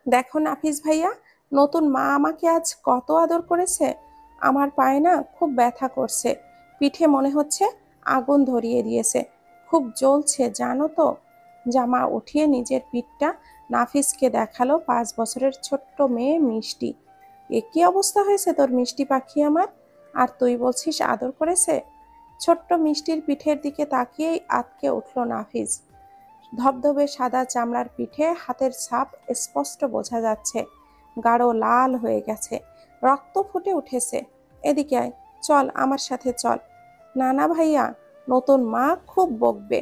দেখো নাফিস ভাইয়া, নতুন মা আমাকে আজ কত আদর করেছে। আমার পায়ে না খুব ব্যথা করছে, পিঠে মনে হচ্ছে আগুন ধরিয়ে দিয়েছে, খুব জ্বলছে জানো তো। জামা উঠিয়ে নিজের পিঠটা নাফিসকে দেখালো 5 বছরের ছোট্ট মেয়ে মিষ্টি। এ কি অবস্থা হয়েছে তোর মিষ্টি পাখি আমার, আর তুই বলছিস আদর করেছে। ছোট্ট মিষ্টির পিঠের দিকে তাকিয়েই আঁতকে উঠল নাফিস। ধবধবে সাদা চামড়ার পিঠে হাতের ছাপ স্পষ্ট বোঝা যাচ্ছে, গাঢ় লাল হয়ে গেছে, রক্ত ফুটে উঠেছে। এদিকে আয়, চল আমার সাথে চল। না না ভাইয়া, নতুন মা খুব বকবে।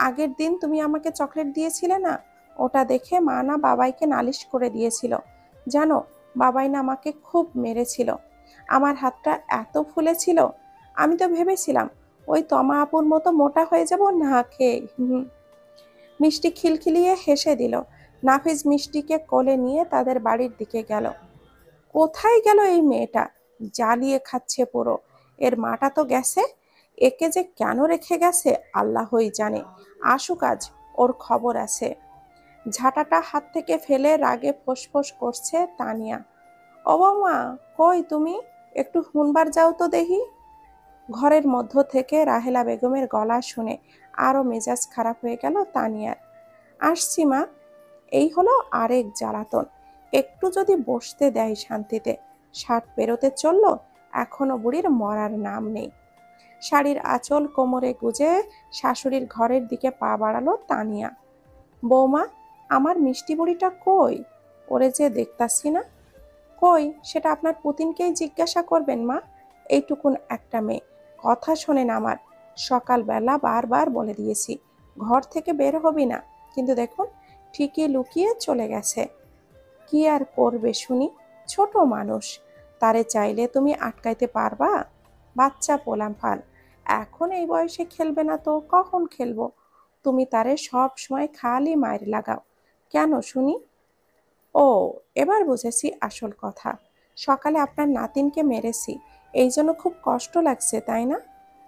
আগের দিন তুমি আমাকে চকলেট দিয়েছিলে না, ওটা দেখে মা না বাবাইকে নালিশ করে দিয়েছিল। জানো, বাবাই না আমাকে খুব মেরেছিল। আমার হাতটা এত ফুলেছিল, আমি তো ভেবেছিলাম ওই তমা আপুর মতো মোটা হয়ে যাব না খেয়ে। মিষ্টি খিলখিলিয়ে হেসে দিল। নাফিজ মিষ্টিকে কোলে নিয়ে তাদের বাড়ির দিকে গেল। কোথায় গেল এই মেয়েটা, জ্বালিয়ে খাচ্ছে পুরো। এর মাটা তো গেছে, একে যে কেন রেখে গেছে আল্লাহই জানে। আসুক আজ, ওর খবর আছে। ঝাঁটাটা হাত থেকে ফেলে রাগে ফোঁস করছে তানিয়া। ও বৌমা, কই তুমি, একটু হুনবার যাও তো দেখি। ঘরের মধ্য থেকে রাহেলা বেগমের গলা শুনে আরো মেজাজ খারাপ হয়ে গেল তানিয়ার। আসছি মা। এই হলো আরেক জ্বালাতন, একটু যদি বসতে দেয় শান্তিতে। 60 পেরোতে চললো, এখনো বুড়ির মরার নাম নেই। শাড়ির আঁচল কোমরে গুজে শাশুড়ির ঘরের দিকে পা বাড়ালো তানিয়া। বৌমা, আমার মিষ্টি বুড়িটা কই? ওরে যে দেখতাছি না। কই, সেটা আপনার পুতিনকেই জিজ্ঞাসা করবেন মা। এইটুকুন একটা মেয়ে, কথা শোনেন আমার। সকালবেলা বারবার বলে দিয়েছি ঘর থেকে বের হবি না, কিন্তু দেখুন ঠিকই লুকিয়ে চলে গেছে। কি আর করবে শুনি, ছোট মানুষ, তারে চাইলে তুমি আটকাইতে পারবা? বাচ্চা পোলাপান, এখন এই বয়সে খেলবে না তো কখন খেলবো? তুমি তারে সব সময় খালি মায়ের লাগাও কেন শুনি? ও, এবার বুঝেছি আসল কথা। সকালে আপনার নাতিনকে মেরেছি, এই জন্য খুব কষ্ট লাগছে তাই না?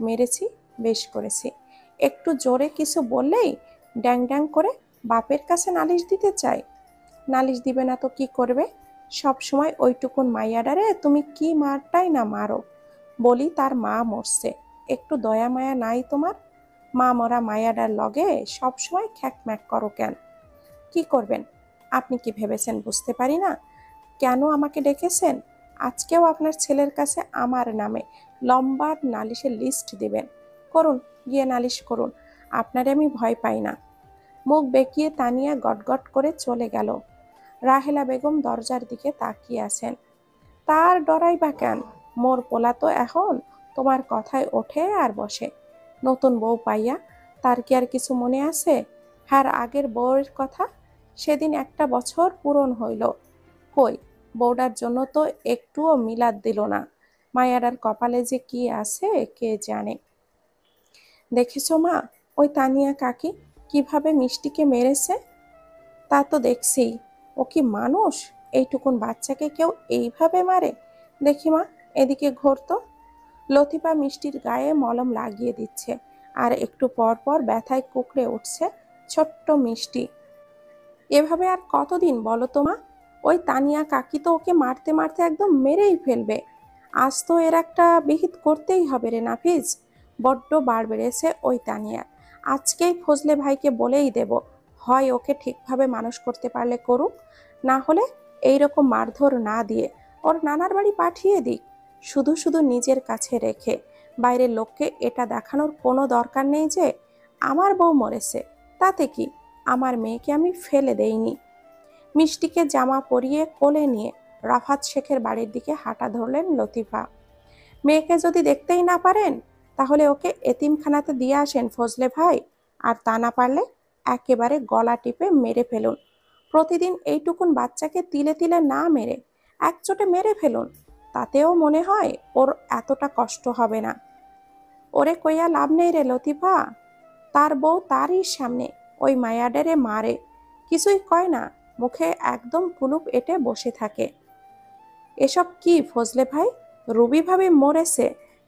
মেরেছি, বেশ করেছি। একটু জোরে কিছু বললেই ড্যাং ড্যাং করে বাপের কাছে নালিশ দিতে চাই। নালিশ দিবে না তো কি করবে? সব সময় ওইটুকুন মাইয়াডারে তুমি কি মারটাই না মারো। বলি তার মা মরছে, একটু দয়া মায়া নাই তোমার? মা মরা মায়াডার লগে সব সময় খ্যাকম্যাক করো কেন? কি করবেন? আপনি কি ভেবেছেন বুঝতে পারি না? কেন আমাকে ডেকেছেন? আজকেও আপনার ছেলের কাছে আমার নামে লম্বা নালিশের লিস্ট দিবেন। করুন, গিয়ে নালিশ করুন, আপনারে আমি ভয় পাই না। মুখ বেঁকিয়ে তানিয়া গটগট করে চলে গেল। রাহেলা বেগম দরজার দিকে তাকিয়ে আছেন। তার ডরাই বা কেন, মোর পোলা তো এখন তোমার কথায় ওঠে আর বসে। নতুন বউ পাইয়া তার কি আর কিছু মনে আছে? হ্যার আগের বউয়ের কথা, সেদিন একটা বছর পূরণ হইল। কই, বউডার জন্য তো একটুও মিলাদ দিল না। মায়াডার কপালে যে কি আছে কে জানে। দেখেছো মা, ওই তানিয়া কাকি কিভাবে মিষ্টিকে মেরেছে? তা তো দেখছি। ও কি মানুষ, এইটুকুন বাচ্চাকে কেউ এইভাবে মারে? দেখি মা, এদিকে ঘোর তো। লতিফা মিষ্টির গায়ে মলম লাগিয়ে দিচ্ছে, আর একটু পর পর ব্যথায় কুঁকড়ে উঠছে ছোট্ট মিষ্টি। এভাবে আর কতদিন বলো তো মা? ওই তানিয়া কাকি তো ওকে মারতে মারতে একদম মেরেই ফেলবে। আজ তো এর একটা বিহিত করতেই হবে রে নাফিজ। বড্ড বার বেড়েছে ওই তানিয়া। আজকেই ফজলে ভাইকে বলেই দেব, হয় ওকে ঠিকভাবে মানুষ করতে পারলে করুক, না হলে এইরকম মারধর না দিয়ে ওর নানার বাড়ি পাঠিয়ে দিক। শুধু শুধু নিজের কাছে রেখে বাইরের লোককে এটা দেখানোর কোনো দরকার নেই যে আমার বউ মরেছে। তাতে কি, আমার মেয়েকে আমি ফেলে দেইনি। মিষ্টিকে জামা পরিয়ে কোলে নিয়ে রাফাত শেখের বাড়ির দিকে হাঁটা ধরলেন লতিফা। মেয়েকে যদি দেখতেই না পারেন, তাহলে ওকে এতিমখানাতে দিয়ে আসেন ফজলে ভাই। আর তা না পারলে একেবারে গলা টিপে মেরে ফেলুন। প্রতিদিন এইটুকুন বাচ্চাকে তিলে তিলে না মেরে একচোটে মেরে ফেলুন, তাতেও মনে হয় ওর এতটা কষ্ট হবে না। ওরে কইয়া লাভ নেই রে লতিফা, তার বউ তারই সামনে ওই মায়াডারে মারে, কিছুই কয় না, মুখে একদম কুলুপ এঁটে বসে থাকে। এসব কি ফজলে ভাই? রুবি ভাবি মরেছে,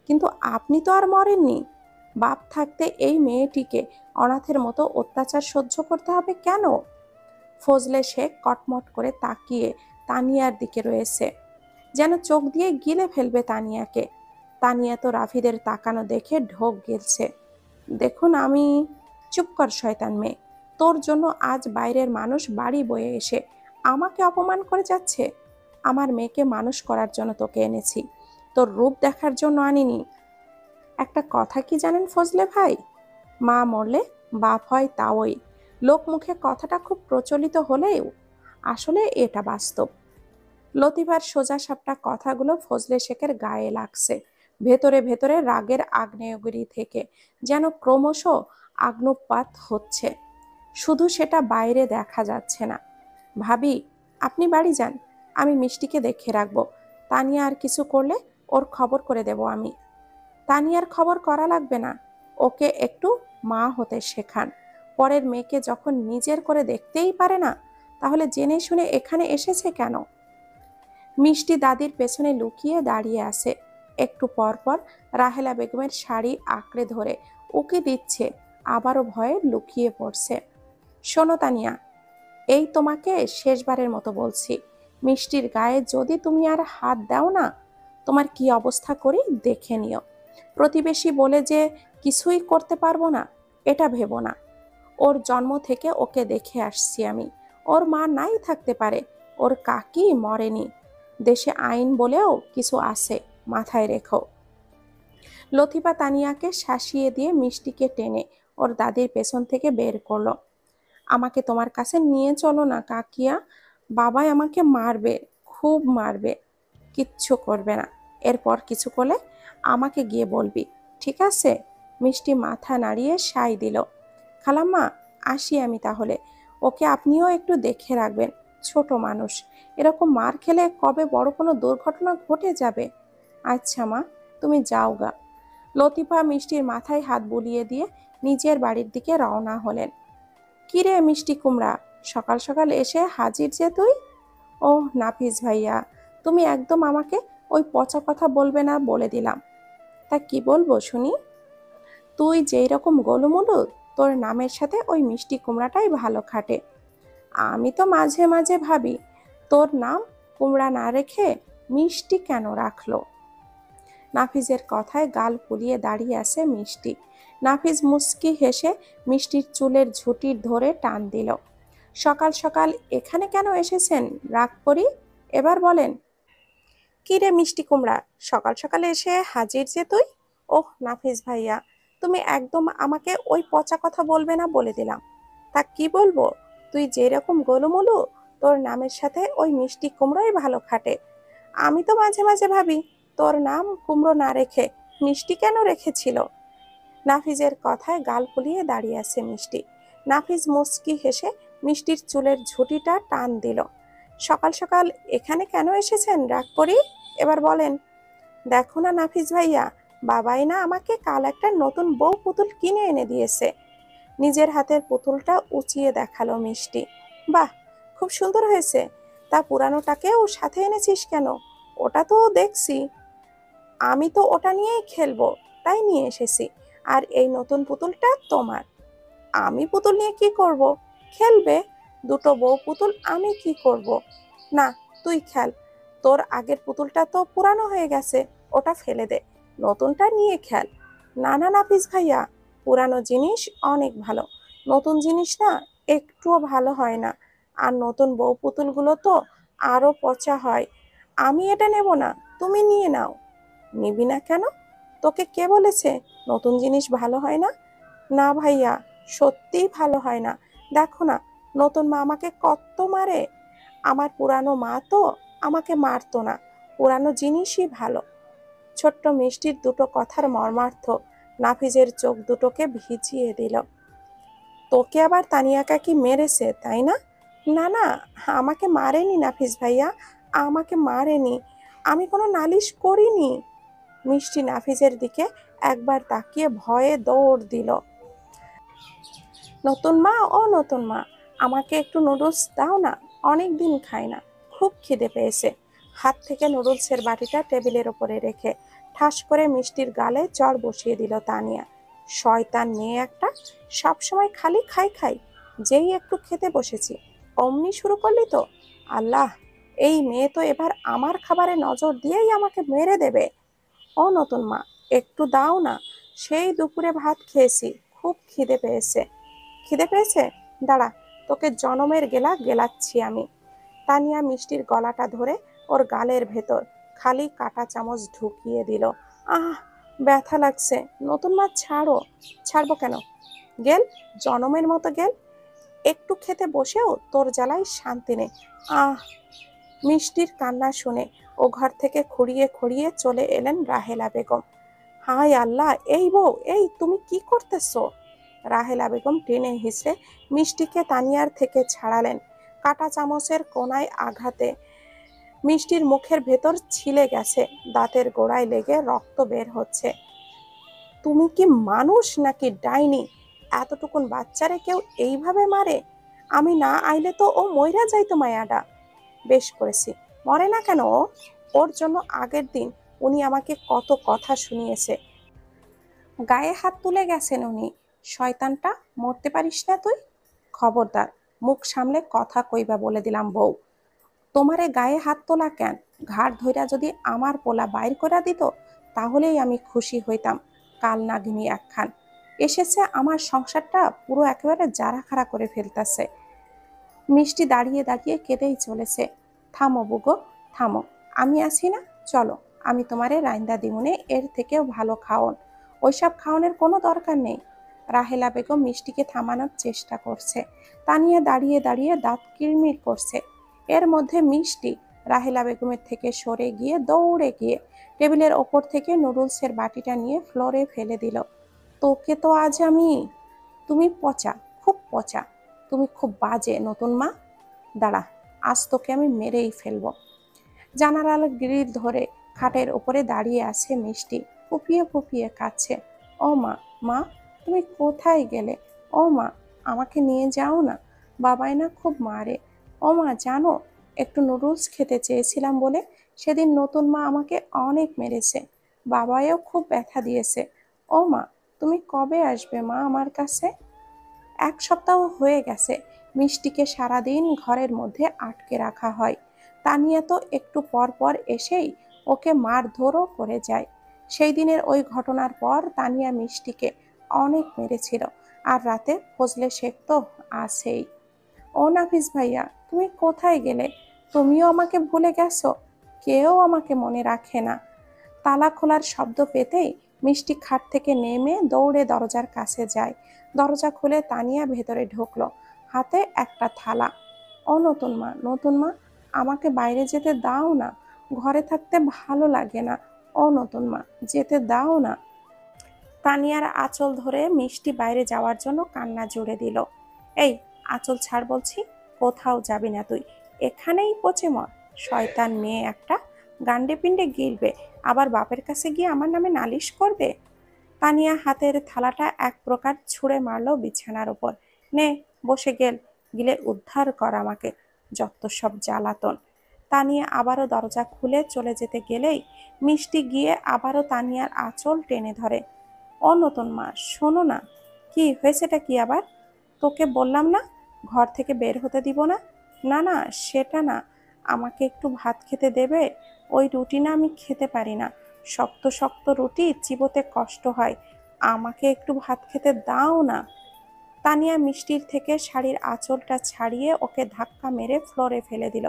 কিন্তু আপনি তো আর মরেননি। বাপ থাকতে এই মেয়েটিকে অনাথের মতো অত্যাচার সহ্য করতে হবে কেন? ফজলে শেখ কটমট করে তাকিয়ে তানিয়ার দিকে রয়েছে, যেন চোখ দিয়ে গিলে ফেলবে তানিয়াকে। তানিয়া তো রাফিদের তাকানো দেখে ঢোক গিলছে। দেখুন আমি। চুপ কর শয়তান মেয়ে, তোর জন্য আজ বাইরের মানুষ বাড়ি বয়ে এসে আমাকে অপমান করে যাচ্ছে। আমার মেয়েকে মানুষ করার জন্য তোকে এনেছি, তোর রূপ দেখার জন্য আনিনি। একটা কথা কি জানেন ফজলে ভাই, মা মরলে বাপ হয় তাওই। লোক মুখে কথাটা খুব প্রচলিত হলেও আসলে এটা বাস্তব। লতিফার সোজাসাপটা কথাগুলো ফজলে শেখের গায়ে লাগছে। ভেতরে ভেতরে রাগের আগ্নেয়গিরি থেকে যেন ক্রমশ আগ্নুপাত হচ্ছে, শুধু সেটা বাইরে দেখা যাচ্ছে না। ভাবি, আপনি বাড়ি যান, আমি মিষ্টিকে দেখে রাখবো। তানিয়া আর কিছু করলে ওর খবর করে দেব আমি। তানিয়ার খবর করা লাগবে না, ওকে একটু মা হতে শেখান। পরের মেয়েকে যখন নিজের করে দেখতেই পারে না, তাহলে জেনে শুনে এখানে এসেছে কেন? মিষ্টি দাদির পেছনে লুকিয়ে দাঁড়িয়ে আছে। একটু পর পর রাহেলা বেগমের শাড়ি আঁকড়ে ধরে উকি দিচ্ছে, আবারও ভয়ে লুকিয়ে পড়ছে। শোনো তানিয়া, এই তোমাকে শেষবারের মতো বলছি, মিষ্টির গায়ে যদি তুমি আর হাত দাও না, তোমার কি অবস্থা করি দেখে নিও। প্রতিবেশী বলে যে কিছুই করতে পারবো না, এটা ভেবো না। ওর জন্ম থেকে ওকে দেখে আসছি আমি। ওর মা নাই থাকতে পারে, ওর কাকি মরেনি। দেশে আইন বলেও কিছু আছে, মাথায় রেখো। লতিফা তানিয়াকে শাসিয়ে দিয়ে মিষ্টিকে টেনে ওর দাদির পেছন থেকে বের করলো। আমাকে তোমার কাছে নিয়ে চলো না কাকিয়া, বাবাই আমাকে মারবে, খুব মারবে। কিচ্ছু করবে না, এরপর কিছু করলে আমাকে গিয়ে বলবি, ঠিক আছে? মিষ্টি মাথা নাড়িয়ে সায় দিল। খালাম্মা, আসি আমি তাহলে। ওকে আপনিও একটু দেখে রাখবেন, ছোট মানুষ, এরকম মার খেলে কবে বড় কোনো দুর্ঘটনা ঘটে যাবে। আচ্ছা মা, তুমি যাও গা। লতিফা মিষ্টির মাথায় হাত বুলিয়ে দিয়ে নিজের বাড়ির দিকে রওনা হলেন। কিরে মিষ্টি কুমড়া, সকাল সকাল এসে হাজির যে তুই? ওহ নাফিস ভাইয়া, তুমি একদম আমাকে ওই পচা কথা বলবে না বলে দিলাম। তা কি বলবো শুনি? তুই যেই রকম গোলুমুলু, তোর নামের সাথে ওই মিষ্টি কুমড়াটাই ভালো খাটে। আমি তো মাঝে মাঝে ভাবি, তোর নাম কুমড়া না রেখে মিষ্টি কেন রাখলো। নাফিজের কথায় গাল ফুলিয়ে দাঁড়িয়ে আছে মিষ্টি। নাফিজ মুচকি হেসে মিষ্টির চুলের ঝুঁটি ধরে টান দিল। সকাল সকাল এখানে কেন এসেছেন রাগ করি, এবার বলেন। কি রে মিষ্টি কুমড়া, সকাল সকালে এসে হাজির যে তুই? ওহ নাফিস ভাইয়া, তুমি একদম আমাকে ওই পচা কথা বলবে না বলে দিলাম। তা কি বলবো? তুই যেরকম গোলুমুলু, তোর নামের সাথে ওই মিষ্টি কুমড়োই ভালো খাটে। আমি তো মাঝে মাঝে ভাবি, তোর নাম কুমড়ো না রেখে মিষ্টি কেন রেখেছিল। নাফিজের কথায় গাল ফুলিয়ে দাঁড়িয়ে আছে মিষ্টি। নাফিজ মুচকি হেসে মিষ্টির চুলের ঝুঁটিটা টান দিল। সকাল সকাল এখানে কেন এসেছেন রাগ করি, এবার বলেন। দেখো না নাফিজ ভাইয়া, বাবাই না আমাকে কাল একটা নতুন বউ পুতুল কিনে এনে দিয়েছে। নিজের হাতের পুতুলটা উঁচিয়ে দেখালো মিষ্টি। বাহ, খুব সুন্দর হয়েছে। তা পুরানোটাকেও সাথে এনেছিস কেন? ওটা তো দেখছি। আমি তো ওটা নিয়েই খেলবো, তাই নিয়ে এসেছি। আর এই নতুন পুতুলটা তোমার। আমি পুতুল নিয়ে কি করব? খেলবে। দুটো বউ পুতুল আমি কি করব? না, তুই খেল। তোর আগের পুতুলটা তো পুরানো হয়ে গেছে, ওটা ফেলে দে, নতুনটা নিয়ে খেল। না না নাফিস ভাইয়া, পুরানো জিনিস অনেক ভালো, নতুন জিনিস না একটুও ভালো হয় না। আর নতুন বউ পুতুলগুলো তো আরো পচা হয়। আমি এটা নেব না, তুমি নিয়ে নাও। নিবি না কেন? তোকে কে বলেছে নতুন জিনিস ভালো হয় না? না ভাইয়া, সত্যিই ভালো হয় না। দেখো না, নতুন মা আমাকে কত মারে। আমার পুরানো মা তো আমাকে মারতো না, পুরানো জিনিসই ভালো। ছোট্ট মিষ্টির দুটো কথার মর্মার্থ নাফিজের চোখ দুটোকে ভিজিয়ে দিল। তোকে আবার তানিয়া কাকি মেরেছে তাই না? না না, আমাকে মারেনি নাফিস ভাইয়া, আমাকে মারেনি, আমি কোনো নালিশ করিনি। মিষ্টি নাফিজের দিকে একবার তাকিয়ে ভয়ে দৌড় দিল। নতুন মা, ও নতুন মা, আমাকে একটু নুডলস দাও না, অনেক দিন খাই না, খুব খিদে পেয়েছে। হাত থেকে নুডলসের বাটিটা টেবিলের ওপরে রেখে ঠাস করে মিষ্টির গালে চড় বসিয়ে দিল তানিয়া। শয়তান মেয়ে একটা, সবসময় খালি খাই খাই। যেই একটু খেতে বসেছি অমনি শুরু করলি তো? আল্লাহ, এই মেয়ে তো এবার আমার খাবারে নজর দিয়েই আমাকে মেরে দেবে। ও নতুন মা, একটু দাও না, সেই দুপুরে ভাত খেয়েছি, খুব খিদে পেয়েছে। খিদে পেয়েছে? দাঁড়া, তোকে জনমের গেলা গেলাচ্ছি আমি। তানিয়া মিষ্টির গলাটা ধরে ওর গালের ভেতর খালি কাঁটা চামচ ঢুকিয়ে দিল। আহ, ব্যথা লাগছে। নতুন মা ছাড়ো। ছাড়বো কেন? গেল, জনমের মতো গেল। একটু খেতে বসেও তোর জ্বালায় শান্তি নেই। আহ। মিষ্টির কান্না শুনে ও ঘর থেকে খুঁড়িয়ে খুঁড়িয়ে চলে এলেন রাহেলা বেগম। হায় আল্লাহ, এই বউ, এই তুমি কি করতেছো? রাহেলা বেগম টেনে হিসড়ে মিষ্টিকে তানিয়ার থেকে ছাড়ালেন। কাঁটা চামচের কোনায় আঘাতে মিষ্টির মুখের ভেতর ছিলে গেছে, দাঁতের গোড়ায় লেগে রক্ত বের হচ্ছে। তুমি কি মানুষ নাকি ডাইনি? এতটুকুন বাচ্চারে কেউ এইভাবে মারে? আমি না আইলে তো ও মইরা যাইতো মায়াডা। বেশ করেছি, মরে না কেন ও? ওর জন্য আগের দিন উনি আমাকে কত কথা শুনিয়েছে। গায়ে হাত তুলে গেছেন উনি। শয়তানটা, মরতে পারিস না তুই? খবরদার, মুখ সামলে কথা কইবা বলে দিলাম বউ। তোমারে গায়ে হাত তোলা কেন? ঘাড় ধইরা যদি আমার পোলা বাইর করে দিত, তাহলেই আমি খুশি হইতাম। কাল নাগিনী একখান এসেছে, আমার সংসারটা পুরো একেবারে জারাখারা করে ফেলতেছে। মিষ্টি দাঁড়িয়ে দাঁড়িয়ে কেঁদেই চলেছে। থামো বুগো, থামো। আমি আছি না? চলো, আমি তোমারে রাইন্দা দিমুনে, এর থেকেও ভালো খাওন। ওইসব খাওয়ানোর কোনো দরকার নেই। রাহেলা বেগম মিষ্টিকে থামানোর চেষ্টা করছে। তানিয়া দাঁড়িয়ে দাঁড়িয়ে দাঁত কিড়মিড় করছে। এর মধ্যে মিষ্টি রাহেলা বেগমের থেকে সরে গিয়ে দৌড়ে গিয়ে টেবিলের ওপর থেকে নুডলসের বাটিটা নিয়ে ফ্লোরে ফেলে দিল। তোকে তো আজ আমি। তুমি পচা, খুব পচা। তুমি খুব বাজে নতুন মা। দাঁড়া, আজ তোকে আমি মেরেই ফেলবো। জানালার গ্রিল ধরে খাটের উপরে দাঁড়িয়ে আছে মিষ্টি, ফুপিয়ে ফুপিয়ে কাঁদছে। ও মা, মা, তুমি কোথায় গেলে? ও মা, আমাকে নিয়ে যাও না, বাবাই না খুব মারে। ও মা, জানো, একটু নুডলস খেতে চেয়েছিলাম বলে সেদিন নতুন মা আমাকে অনেক মেরেছে। বাবাইও খুব ব্যথা দিয়েছে। ও মা, তুমি কবে আসবে মা আমার কাছে? 1 সপ্তাহ হয়ে গেছে মিষ্টিকে সারাদিন ঘরের মধ্যে আটকে রাখা হয়। তানিয়া তো একটু পর পর এসেই ওকে মারধরও করে যায়। সেই দিনের ওই ঘটনার পর তানিয়া মিষ্টিকে অনেক মেরেছিল। আর রাতে ফজলে শেখ তো আছেই। ও নাফিস ভাইয়া, তুমি কোথায় গেলে? তুমিও আমাকে ভুলে গেছো? কেউ আমাকে মনে রাখে না। তালা খোলার শব্দ পেতেই মিষ্টি খাট থেকে নেমে দৌড়ে দরজার কাছে যায়। দরজা খুলে তানিয়া ভেতরে ঢুকলো, হাতে একটা থালা। ও নতুন মা, নতুন মা, আমাকে বাইরে যেতে দাও না, ঘরে থাকতে ভালো লাগে না। ও নতুন মা, যেতে দাও না। তানিয়ার আঁচল ধরে মিষ্টি বাইরে যাওয়ার জন্য কান্না জুড়ে দিল। এই, আঁচল ছাড় বলছি। কোথাও যাবি না তুই, এখানেই পচে মর। শয়তান মেয়ে একটা, গান্ডে পিণ্ডে গিলবে, আবার বাপের কাছে গিয়ে আমার নামে নালিশ করবে। তানিয়া হাতের থালাটা এক প্রকার ছুঁড়ে মারলো বিছানার উপর। নে, বসে গেল, গিলে উদ্ধার কর আমাকে। যত সব জ্বালাতন। তানিয়া আবারও দরজা খুলে চলে যেতে গেলেই মিষ্টি গিয়ে আবারও তানিয়ার আঁচল টেনে ধরে। ও নতুন মা, শোনো না। কি হয়েছেটা কি আবার? তোকে বললাম না ঘর থেকে বের হতে দিব না। না না, সেটা না, আমাকে একটু ভাত খেতে দেবে? ওই রুটি না আমি খেতে পারি না, শক্ত শক্ত রুটি চিবোতে কষ্ট হয়, আমাকে একটু ভাত খেতে দাও না। তানিয়া মিষ্টির থেকে শাড়ির আঁচলটা ছাড়িয়ে ওকে ধাক্কা মেরে ফ্লোরে ফেলে দিল।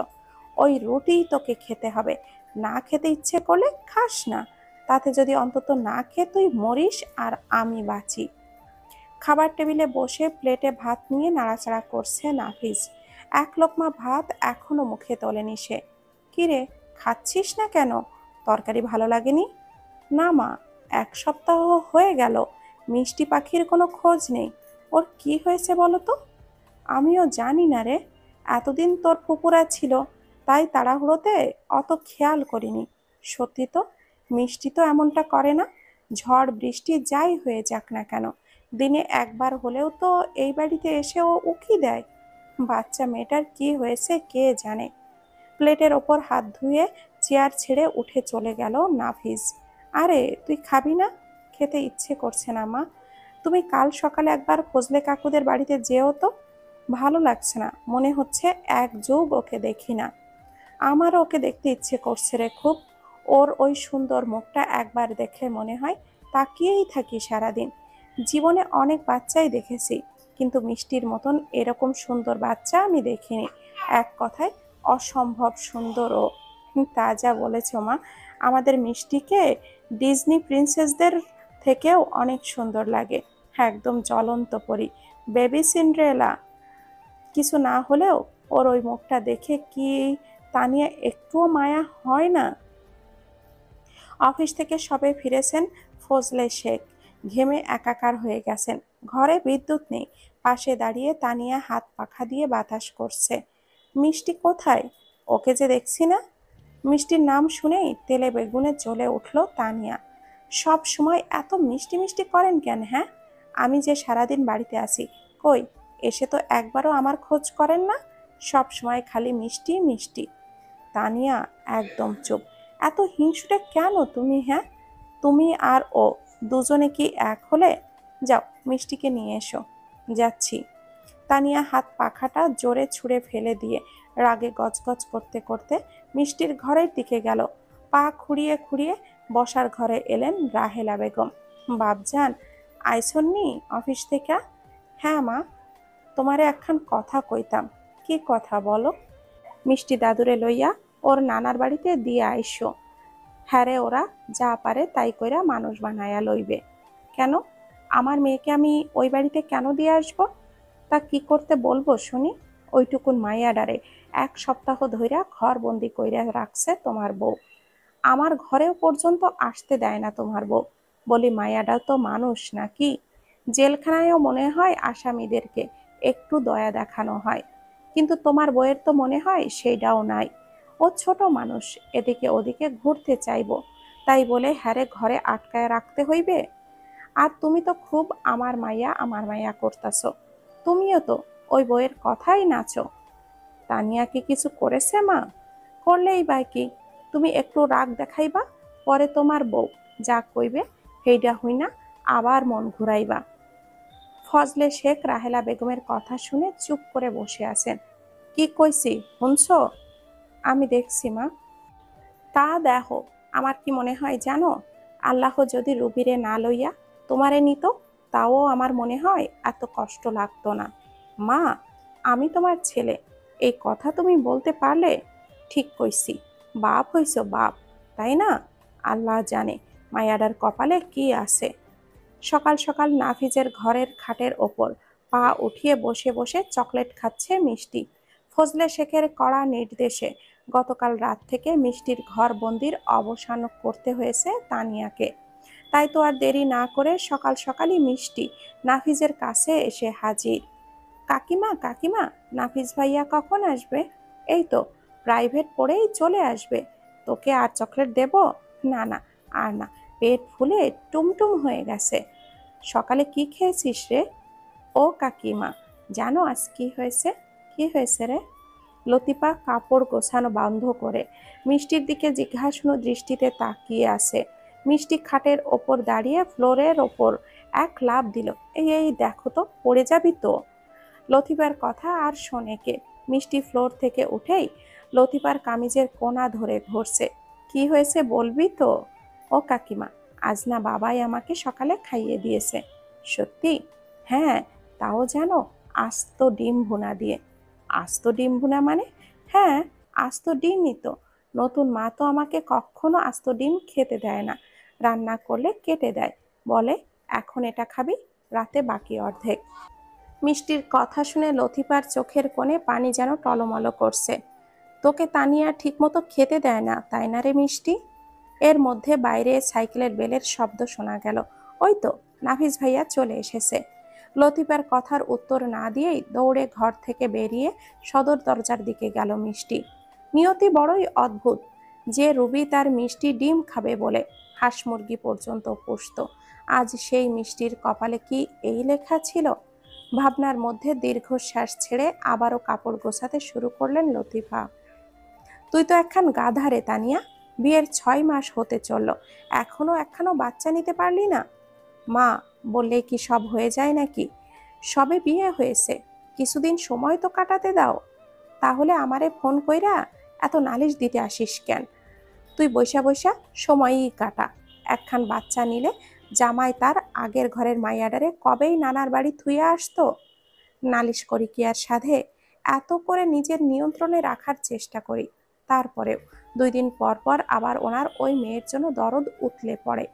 ওই রুটিই তোকে খেতে হবে। না খেতে ইচ্ছে করলে খাস না, তাতে যদি অন্তত না খেয়ে তুই মরিস আর আমি বাঁচি। খাবার টেবিলে বসে প্লেটে ভাত নিয়ে নাড়াচাড়া করছে নাফিস। এক লোকমা ভাত এখনো মুখে তোলেনি সে। কিরে, খাচ্ছিস না কেন? তরকারি ভালো লাগেনি? না মা, 1 সপ্তাহ হয়ে গেল মিষ্টি পাখির কোনো খোঁজ নেই। ওর কি হয়েছে বলো তো? আমিও জানি না রে, এতদিন তোর ফুপুরা ছিল, তাই তাড়াহুড়োতে অত খেয়াল করিনি। সত্যি তো, মিষ্টি তো এমনটা করে না। ঝড় বৃষ্টি যাই হয়ে যাক না কেন, দিনে একবার হলেও তো এই বাড়িতে এসে ও উকি দেয়। বাচ্চা মেয়েটার কি হয়েছে কে জানে। প্লেটের ওপর হাত ধুয়ে চেয়ার ছেড়ে উঠে চলে গেল নাফিস। আরে তুই খাবি না? খেতে ইচ্ছে করছে না মা। তুমি কাল সকালে একবার ফজলে কাকুদের বাড়িতে যেও তো। ভালো লাগছে না, মনে হচ্ছে এক যুগ ওকে দেখি না। আমারও ওকে দেখতে ইচ্ছে করছে রে খুব। ওর ওই সুন্দর মুখটা একবার দেখলে মনে হয় তাকিয়েই থাকি সারাদিন। জীবনে অনেক বাচ্চাই দেখেছি, কিন্তু মিষ্টির মতন এরকম সুন্দর বাচ্চা আমি দেখিনি। এক কথায় অসম্ভব সুন্দর ও। তা যা বলেছ মা, আমাদের মিষ্টিকে ডিজনি প্রিন্সেসদের থেকেও অনেক সুন্দর লাগে। একদম জ্বলন্ত পরি, বেবি সিন্ড্রেলা। কিছু না হলেও ওর ওই মুখটা দেখে কি তানিয়া একটুও মায়া হয় না? অফিস থেকে সবে ফিরেছেন ফজলে শেখ। ঘেমে একাকার হয়ে গেছেন। ঘরে বিদ্যুৎ নেই। পাশে দাঁড়িয়ে তানিয়া হাত পাখা দিয়ে বাতাস করছে। মিষ্টি কোথায়? ওকে যে দেখছি না। মিষ্টির নাম শুনেই তেলে বেগুনে জ্বলে উঠল তানিয়া। সব সময় এত মিষ্টি মিষ্টি করেন কেন, হ্যাঁ? আমি যে সারাদিন বাড়িতে আছি, কই এসে তো একবারও আমার খোঁজ করেন না। সব সময় খালি মিষ্টি মিষ্টি। তানিয়া একদম চুপ। এত হিংসুটে কেন তুমি, হ্যাঁ? তুমি আর ও দুজনে কি এক হলে? যাও মিষ্টিকে নিয়ে এসো। যাচ্ছি। তানিয়া হাত পাখাটা জোরে ছুঁড়ে ফেলে দিয়ে রাগে গজগজ করতে করতে মিষ্টির ঘরের দিকে গেল। পা খুঁড়িয়ে খুঁড়িয়ে বসার ঘরে এলেন রাহেলা বেগম। বাপজান, আইসন্নি অফিস থেকে? হ্যাঁ মা, তোমারে একখান কথা কইতাম। কি কথা বলো? মিষ্টি দাদুরে লইয়া ওর নানার বাড়িতে দিয়ে আইসো। হ্যাঁ রে, ওরা যা পারে তাই কইরা মানুষ বানায়া লইবে। কেন? আমার মেয়েকে আমি ওই বাড়িতে কেন দিয়ে আসবো? তা কি করতে বলবো শুনি? ওইটুকুন মাইয়াডারে 1 সপ্তাহ ধইরা ঘর বন্দি কইরা রাখছে তোমার বউ। আমার ঘরেও পর্যন্ত আসতে দেয় না তোমার বউ। বলি মাইয়াডা তো মানুষ নাকি? জেলখানায়ও মনে হয় আসামিদেরকে একটু দয়া দেখানো হয়, কিন্তু তোমার বউয়ের তো মনে হয় সেইটাও নাই। ও ছোট মানুষ, এদিকে ওদিকে ঘুরতে চাইবো, তাই বলে হ্যারে ঘরে আটকায় রাখতে হইবে? আর তুমি তো খুব আমার মাইয়া করতাছো। তুমিও তো ওই বইয়ের কথাই নাচো। তানিয়া কি কিছু করেছে মা? করলেই বা কি? তুমি একটু রাগ দেখাইবা, পরে তোমার বউ যা কইবে হেইডা হই না আবার মন ঘুরাইবা। ফজলে শেখ রাহেলা বেগমের কথা শুনে চুপ করে বসে আছেন। কি কইছি শুনছো? আমি দেখছি মা। তা দেখো, আমার কি মনে হয় জানো? আল্লাহ যদি রুবিরে না লইয়া তোমারে নিত, তাও আমার মনে হয় এত কষ্ট লাগতো না। মা, আমি তোমার ছেলে, এই কথা তুমি বলতে পারলে? ঠিক কইছি, বাপ হইছো বাপ, তাই না? আল্লাহ জানে মায়াডার কপালে কি আছে। সকাল সকাল নাফিজের ঘরের খাটের ওপর পা উঠিয়ে বসে বসে চকলেট খাচ্ছে মিষ্টি। ফজলে শেখের কড়া নির্দেশে গতকাল রাত থেকে মিষ্টির ঘর বন্দির অবসান করতে হয়েছে তানিয়াকে। তাই তো আর দেরি না করে সকাল সকালই মিষ্টি নাফিজের কাছে এসে হাজির। কাকিমা কাকিমা, নাফিজ ভাইয়া কখন আসবে? এই তো প্রাইভেট পড়েই চলে আসবে। তোকে আর চকলেট দেব? না না, আর না, পেট ফুলে টুমটুম হয়ে গেছে। সকালে কি খেয়েছিস রে? ও কাকিমা, জানো আজ কি হয়েছে? কি হয়েছে রে? লতিফা কাপড় গোছানো বন্ধ করে মিষ্টির দিকে জিজ্ঞাসু দৃষ্টিতে তাকিয়ে আছে। মিষ্টি খাটের ওপর দাঁড়িয়ে ফ্লোরের ওপর এক লাফ দিল। এই এই দেখো তো, পড়ে যাবি তো। লতিফার কথা আর শোনে কে? মিষ্টি ফ্লোর থেকে উঠেই লতিফার কামিজের কোনা ধরে ধরছে। কি হয়েছে বলবি তো? ও কাকিমা, আজ না বাবাই আমাকে সকালে খাইয়ে দিয়েছে। সত্যি? হ্যাঁ, তাও জানো, আস্ত ডিম ভুনা দিয়ে। আস্ত ডিম ভুনা মানে? হ্যাঁ, আস্ত ডিমই তো। নতুন মা তো আমাকে কখনো আস্ত ডিম খেতে দেয় না। রান্না করলে কেটে দেয়, বলে এখন এটা খাবি, রাতে বাকি অর্ধেক। মিষ্টির কথা শুনে লতিফার চোখের কোণে পানি যেন টলমল করছে। তোকে তানিয়া ঠিকমতো খেতে দেয় না, তাই না রে মিষ্টি? এর মধ্যে বাইরে সাইকেলের বেলের শব্দ শোনা গেল। ওই তো নাফিস ভাইয়া চলে এসেছে। লতিফার কথার উত্তর না দিয়েই দৌড়ে ঘর থেকে বেরিয়ে সদর দরজার দিকে গেল মিষ্টি। নিয়তি বড়ই অদ্ভুত, যে রুবি তার মিষ্টি ডিম খাবে বলে হাঁস মুরগি পর্যন্ত পুষত, আজ সেই মিষ্টির কপালে কি এই লেখা ছিল? ভাবনার মধ্যে দীর্ঘশ্বাস ছেড়ে আবারও কাপড় গোছাতে শুরু করলেন লতিফা। তুই তো একখান গাধা রে তানিয়া। বিয়ের 6 মাস হতে চলল, এখনো একখানো বাচ্চা নিতে পারলি না? মা বললে কি সব হয়ে যায় নাকি? সবে বিয়ে হয়েছে, কিছুদিন সময় তো কাটাতে দাও। তাহলে আমারে ফোন কইরা এত নালিশ দিতে আসিস কেন? তুই বৈশা বৈশা সময়ই কাটা। একখান বাচ্চা নিলে জামাই তার আগের ঘরের মাইয়াডারে কবেই নানার বাড়ি থুইয়া আসতো। নালিশ করি কি আর সাধে? এত করে নিজের নিয়ন্ত্রণে রাখার চেষ্টা করি, তারপরেও 2 দিন পর পর আবার ওনার ওই মেয়ের জন্য দরদ উতলে পড়ে।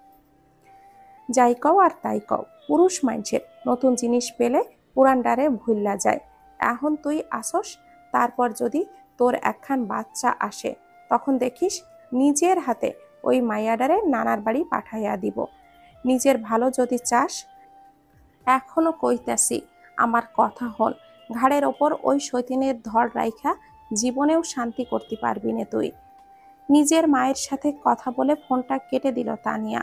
যাই কও আর তাই কও, পুরুষ মানুষের নতুন জিনিস পেলে পুরানডারে ভুল্লা যায়। এখন তুই আসস, তারপর যদি তোর একখান বাচ্চা আসে, তখন দেখিস নিজের হাতে ওই মাইয়াডারে নানার বাড়ি পাঠাইয়া দিব। নিজের ভালো যদি চাস, এখনো কইতাছি, আমার কথা হল। ঘাড়ের ওপর ওই সতীনের ধর রাইখা জীবনেও শান্তি করতে পারবি নে তুই। নিজের মায়ের সাথে কথা বলে ফোনটা কেটে দিল তানিয়া।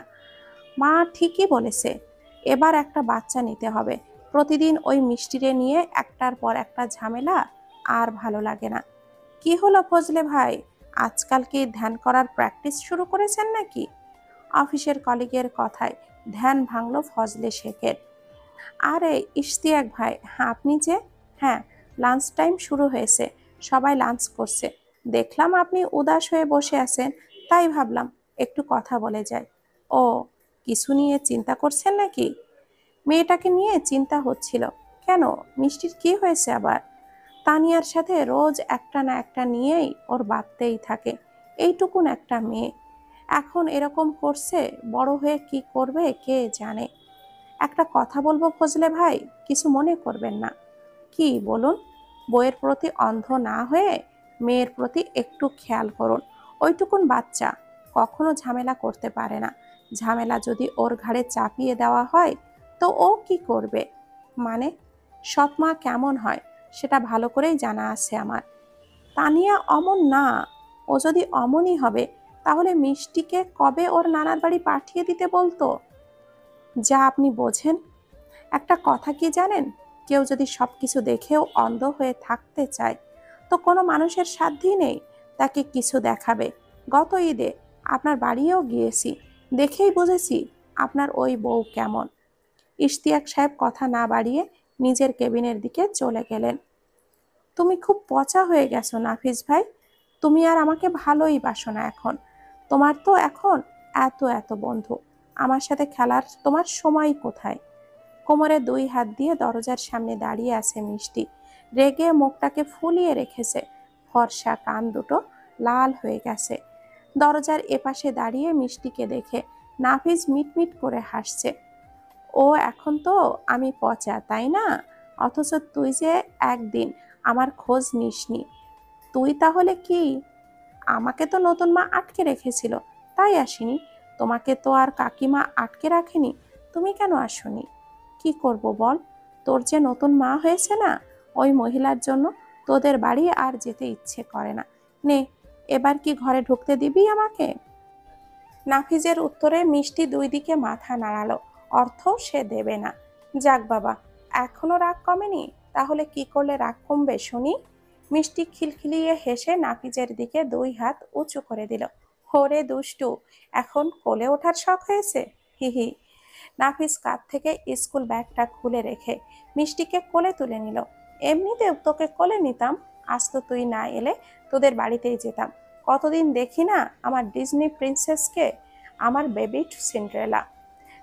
মা ঠিকই বলেছে, এবার একটা বাচ্চা নিতে হবে। প্রতিদিন ওই মিষ্টিরে নিয়ে একটার পর একটা ঝামেলা, আর ভালো লাগে না। কি হলো ফজলে ভাই, আজকাল কি ধ্যান করার প্র্যাকটিস শুরু করেছেন নাকি? অফিসের কলিগের কথায় ধ্যান ভাঙল ফজলে শেখের। আরে ইশতিয়াক ভাই, আপনি যে? হ্যাঁ, লাঞ্চ টাইম শুরু হয়েছে, সবাই লাঞ্চ করছে। দেখলাম আপনি উদাস হয়ে বসে আছেন, তাই ভাবলাম একটু কথা বলে যায়। ও, কিছু নিয়ে চিন্তা করছেন নাকি? মেয়েটাকে নিয়ে চিন্তা হচ্ছিল। কেন, মিষ্টির কি হয়েছে আবার? তানিয়ার সাথে রোজ একটা না একটা নিয়েই ওর বাঁধতেই থাকে। এইটুকুন একটা মেয়ে এখন এরকম করছে, বড় হয়ে কি করবে কে জানে। একটা কথা বলবো ফজলে ভাই, কিছু মনে করবেন না। কি বলুন? বইয়ের প্রতি অন্ধ না হয়ে মেয়ের প্রতি একটু খেয়াল করুন। ওইটুকুন বাচ্চা কখনো ঝামেলা করতে পারে না। ঝামেলা যদি ওর ঘাড়ে চাপিয়ে দেওয়া হয়, তো ও কি করবে? মানে, সৎ মা কেমন হয় সেটা ভালো করেই জানা আছে আমার। তানিয়া অমন না। ও যদি অমনই হবে, তাহলে মিষ্টিকে কবে ওর নানার বাড়ি পাঠিয়ে দিতে বলতো? যা আপনি বোঝেন। একটা কথা কি জানেন, কেউ যদি সবকিছু দেখেও অন্ধ হয়ে থাকতে চায়, তো কোনো মানুষের সাধ্যই নেই তাকে কিছু দেখাবে। গত ঈদে আপনার বাড়িও গিয়েছি, দেখেই বুঝেছি আপনার ওই বউ কেমন। ইশতিয়াক সাহেব কথা না বাড়িয়ে নিজের কেবিনের দিকে চলে গেলেন। তুমি খুব পচা হয়ে গেছো নাফিস ভাই। তুমি আর আমাকে ভালোই বাসো না এখন। তোমার তো এখন এত এত বন্ধু, আমার সাথে খেলার তোমার সময় কোথায়? কোমরে 2 হাত দিয়ে দরজার সামনে দাঁড়িয়ে আছে মিষ্টি। রেগে মুখটাকে ফুলিয়ে রেখেছে, ফর্সা কান দুটো লাল হয়ে গেছে। দরজার এপাশে দাঁড়িয়ে মিষ্টিকে দেখে নাফিজ মিটমিট করে হাসছে। ও এখন তো আমি পচা, তাই না? অথচ তুই যে একদিন আমার খোঁজ নিসনি। তুই তাহলে কি? আমাকে তো নতুন মা আটকে রেখেছিল, তাই আসিনি। তোমাকে তো আর কাকিমা আটকে রাখেনি, তুমি কেন আসোনি? কি করব বল, তোর যে নতুন মা হয়েছে না, ওই মহিলার জন্য তোদের বাড়ি আর যেতে ইচ্ছে করে না। নে, এবার কি ঘরে ঢুকতে দিবি আমাকে? নাফিজের উত্তরে মিষ্টি 2 দিকে মাথা নাড়ালো, অর্থ সে দেবে না। যাক বাবা, এখনো রাগ কমেনি, তাহলে কি করলে রাগ কমবে শুনি? মিষ্টি খিলখিলিয়ে হেসে নাফিজের দিকে 2 হাত উঁচু করে দিল। ওরে দুষ্টু, এখন কোলে ওঠার শখ হয়েছে? হি হি। নাফিজ কাঁধ থেকে স্কুল ব্যাগটা খুলে রেখে মিষ্টিকে কোলে তুলে নিল। এমনিতেও তোকে কোলে নিতাম, আজ তো তুই না এলে তোদের বাড়িতেই যেতাম। কতদিন দেখি না আমার ডিজনি প্রিন্সেসকে, আমার বেবি সিন্ড্রেলা।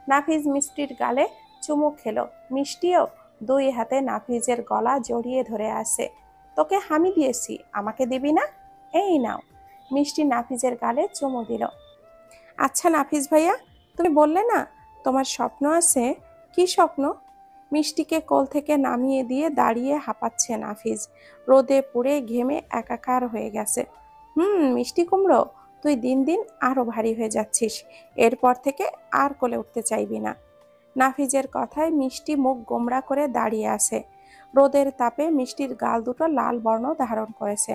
নাফিজ মিষ্টির গালে চুমু খেলো। মিষ্টিও 2 হাতে নাফিজের গলা জড়িয়ে ধরে আসে। তোকে হামি দিয়েছি, আমাকে দিবি না? এই নাও। মিষ্টি নাফিজের গালে চুমু দিল। আচ্ছা নাফিস ভাইয়া, তুমি বললে না তোমার স্বপ্ন আছে, কি স্বপ্ন? মিষ্টিকে কোল থেকে নামিয়ে দিয়ে দাঁড়িয়ে হাঁপাচ্ছে নাফিজ। রোদে পুড়ে ঘেমে একাকার হয়ে গেছে। মিষ্টি কুমড়ো, তুই দিন দিন আরো ভারী হয়ে যাচ্ছিস। এরপর থেকে আর কোলে উঠতে চাইবি না। নাফিজের কথায় মিষ্টি মুখ গোমড়া করে দাঁড়িয়ে আছে। রোদের তাপে মিষ্টির গাল দুটো লাল বর্ণ ধারণ করেছে।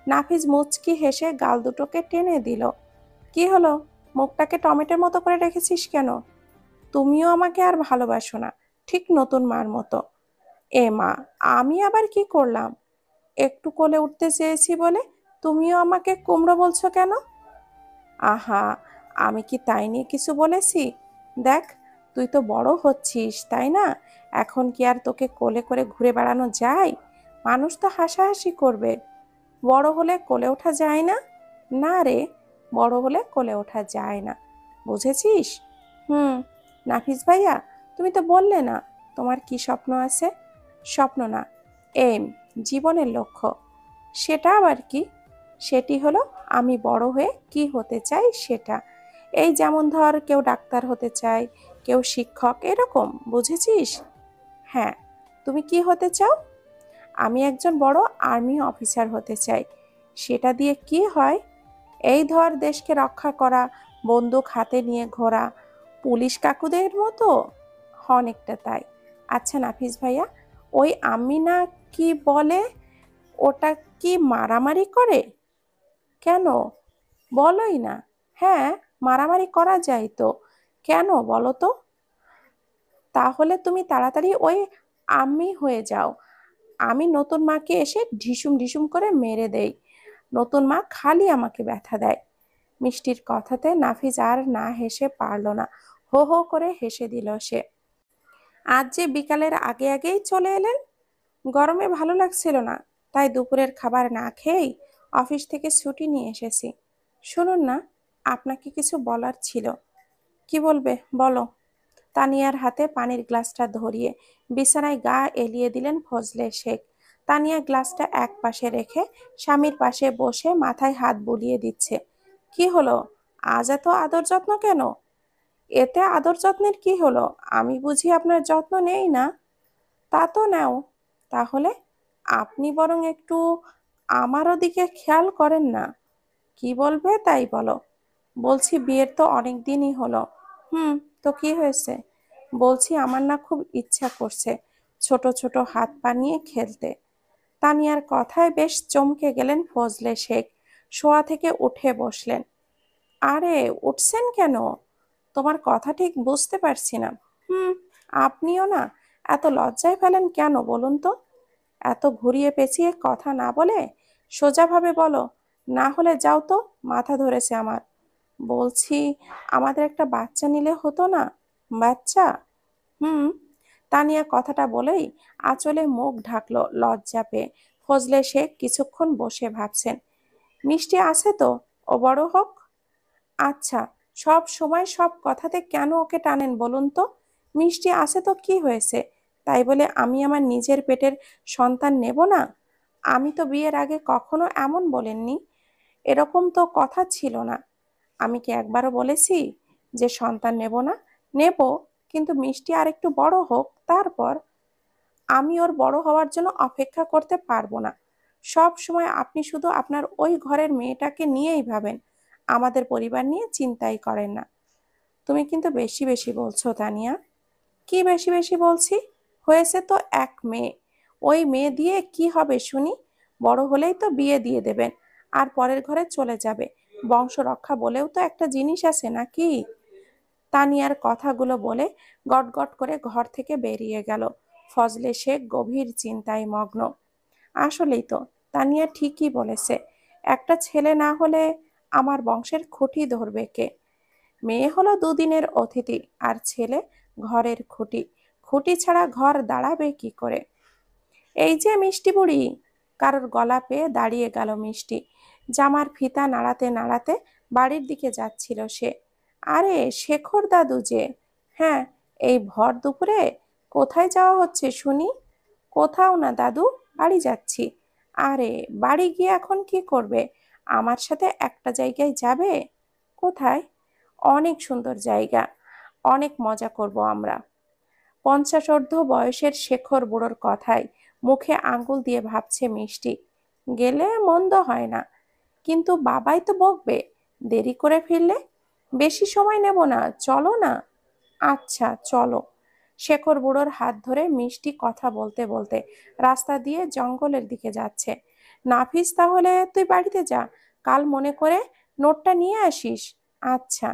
নাফিজ মুচকি হেসে গাল দুটোকে টেনে দিল। কি হলো, মুখটাকে টমেটোর মতো করে রেখেছিস কেন? তুমিও আমাকে আর ভালোবাসো না, ঠিক নতুন মার মতো। এ মা, আমি আবার কি করলাম? একটু কোলে উঠতে চেয়েছি বলে তুমিও আমাকে কুমড়ো বলছো কেন? আহা, আমি কি তাই নিয়ে কিছু বলেছি? দেখ, তুই তো বড় হচ্ছিস, তাই না? এখন কি আর তোকে কোলে করে ঘুরে বেড়ানো যায়? মানুষ তো হাসাহাসি করবে। বড় হলে কোলে ওঠা যায় না? না রে, বড় হলে কোলে ওঠা যায় না, বুঝেছিস? হুম। নাফিস ভাইয়া, তুমি তো বললে না তোমার কি স্বপ্ন আছে? স্বপ্ন না, এম, জীবনের লক্ষ্য। সেটা আবার কি? সেটি হলো আমি বড় হয়ে কি হতে চাই সেটা। এই যেমন ধর, কেউ ডাক্তার হতে চায়, কেউ শিক্ষক, এরকম, বুঝেছিস? হ্যাঁ। তুমি কি হতে চাও? আমি একজন বড় আর্মি অফিসার হতে চাই। সেটা দিয়ে কি হয়? এই ধর, দেশকে রক্ষা করা, বন্দুক হাতে নিয়ে ঘোরা, পুলিশ কাকুদের মতো। অনেকটা তাই। আচ্ছা নাফিস ভাইয়া, ওই আমি না কি বলে, ওটা কি মারামারি করে? কেন? বলোই না। হ্যাঁ, মারামারি করা যায় তো। কেন বলো তো? তাহলে তুমি তাড়াতাড়ি ওই আমি হয়ে যাও। আমি নতুন মাকে এসে ঢিসুম ঢিসুম করে মেরে দেই। নতুন মা খালি আমাকে ব্যথা দেয়। মিষ্টির কথাতে নাফিজ আর না হেসে পারল না। হো হো করে হেসে দিল সে। আজ যে বিকালের আগে আগেই চলে এলেন? গরমে ভালো লাগছিল না, তাই দুপুরের খাবার না খেয়েই অফিস থেকে ছুটি নিয়ে এসেছি। শুনুন না, আপনাকে কিছু বলার ছিল। কি বলবে বলো? তানিয়ার হাতে পানির গ্লাসটা ধরিয়ে বিছানায় গা এলিয়ে দিলেন ফজলে শেখ। তানিয়া গ্লাসটা এক পাশে রেখে স্বামীর পাশে বসে মাথায় হাত বুলিয়ে দিচ্ছে। কি হলো? আজ এত আদর যত্ন কেন? এতে আদর যত্নের কি হলো? আমি বুঝি আপনার যত্ন নেই না? তা তো নেও। তাহলে আপনি বরং একটু আমার ওদিকে খেয়াল করেন না। কি বলবে তাই বলো। বলছি বিয়ের তো অনেক দিনই হলো। হুম। তো কি হয়েছে? বলছি আমার না খুব ইচ্ছা করছে ছোট ছোট হাত পা নিয়ে খেলতে। তানিয়ার কথায় বেশ চমকে গেলেন ফজলে শেখ। শোয়া থেকে উঠে বসলেন। আরে, উঠছেন কেন? তোমার কথা ঠিক বুঝতে পারছি না। হুম। আপনিও না এত লজ্জায় ফেলেন কেন বলুন তো? এত ঘুরিয়ে পেঁচিয়ে কথা না বলে সোজাভাবে বলো। না হলে যাও তো, মাথা ধরেছে আমার। বলছি, আমাদের একটা বাচ্চা নিলে হতো না? বাচ্চা? হুম। তানিয়া কথাটা বলেই আঁচলে মুখ ঢাকলো লজ্জা পেয়ে। ফজলে শেখ কিছুক্ষণ বসে ভাবছেন। মিষ্টি আছে তো, ও বড় হোক। আচ্ছা, সব সময় সব কথাতে কেন ওকে টানেন বলুন তো? মিষ্টি আছে তো কি হয়েছে? তাই বলে আমি আমার নিজের পেটের সন্তান নেব না? আমি তো বিয়ের আগে কখনো এমন বলেননি। এরকম তো কথা ছিল না। আমি কি একবারও বলেছি যে সন্তান নেব না? নেব, কিন্তু মিষ্টি আর একটু বড় হোক, তারপর। আমি ওর বড় হওয়ার জন্য অপেক্ষা করতে পারবো না। সব সময় আপনি শুধু আপনার ওই ঘরের মেয়েটাকে নিয়েই ভাবেন, আমাদের পরিবার নিয়ে চিন্তাই করেন না। তুমি কিন্তু বেশি বেশি বলছো তানিয়া। কি বেশি বেশি বলছি? হয়েছে তো এক মেয়ে। ওই মেয়ে দিয়ে কি হবে শুনি? বড় হলেই তো বিয়ে দিয়ে দেবেন আর পরের ঘরে চলে যাবে। বংশ রক্ষা বলেও তো একটা জিনিস আছে নাকি? তানিয়ার কথাগুলো বলে গটগট করে ঘর থেকে বেরিয়ে গেল। ফজলে শেখ গভীর চিন্তায় মগ্ন। আসলেই তো, তানিয়া ঠিকই বলেছে। একটা ছেলে না হলে আমার বংশের খুঁটি ধরবে কে? মেয়ে হলো দুদিনের অতিথি, আর ছেলে ঘরের খুঁটি। খুঁটি ছাড়া ঘর দাঁড়াবে কি করে? এই যে মিষ্টি বুড়ি। কারোর গলা পেয়ে দাঁড়িয়ে গেল মিষ্টি। জামার ফিতা নাড়াতে নাড়াতে বাড়ির দিকে যাচ্ছিল সে। আরে, শেখর দাদু যে। হ্যাঁ, এই ভর দুপুরে কোথায় যাওয়া হচ্ছে শুনি? কোথাও না দাদু, বাড়ি যাচ্ছি। আরে, বাড়ি গিয়ে এখন কি করবে? আমার সাথে একটা জায়গায় যাবে। কোথায়? অনেক সুন্দর জায়গা। অনেক মজা করব আমরা। পঞ্চাশোর্ধ্ব বয়সের শেখর বুড়োর কথায় মুখে আঙ্গুল দিয়ে ভাবছে মিষ্টি। গেলে মন্দ হয় না, কিন্তু বাবাই তো বকবে দেরি করে ফিরলে। বেশি সময় নেব না, চলো না। আচ্ছা চলো। শেখর বুড়োর হাত ধরে মিষ্টি কথা বলতে বলতে রাস্তা দিয়ে জঙ্গলের দিকে যাচ্ছে। নাফিস, তাহলে তুই বাড়িতে যা, কাল মনে করে নোটটা নিয়ে আসিস। আচ্ছা।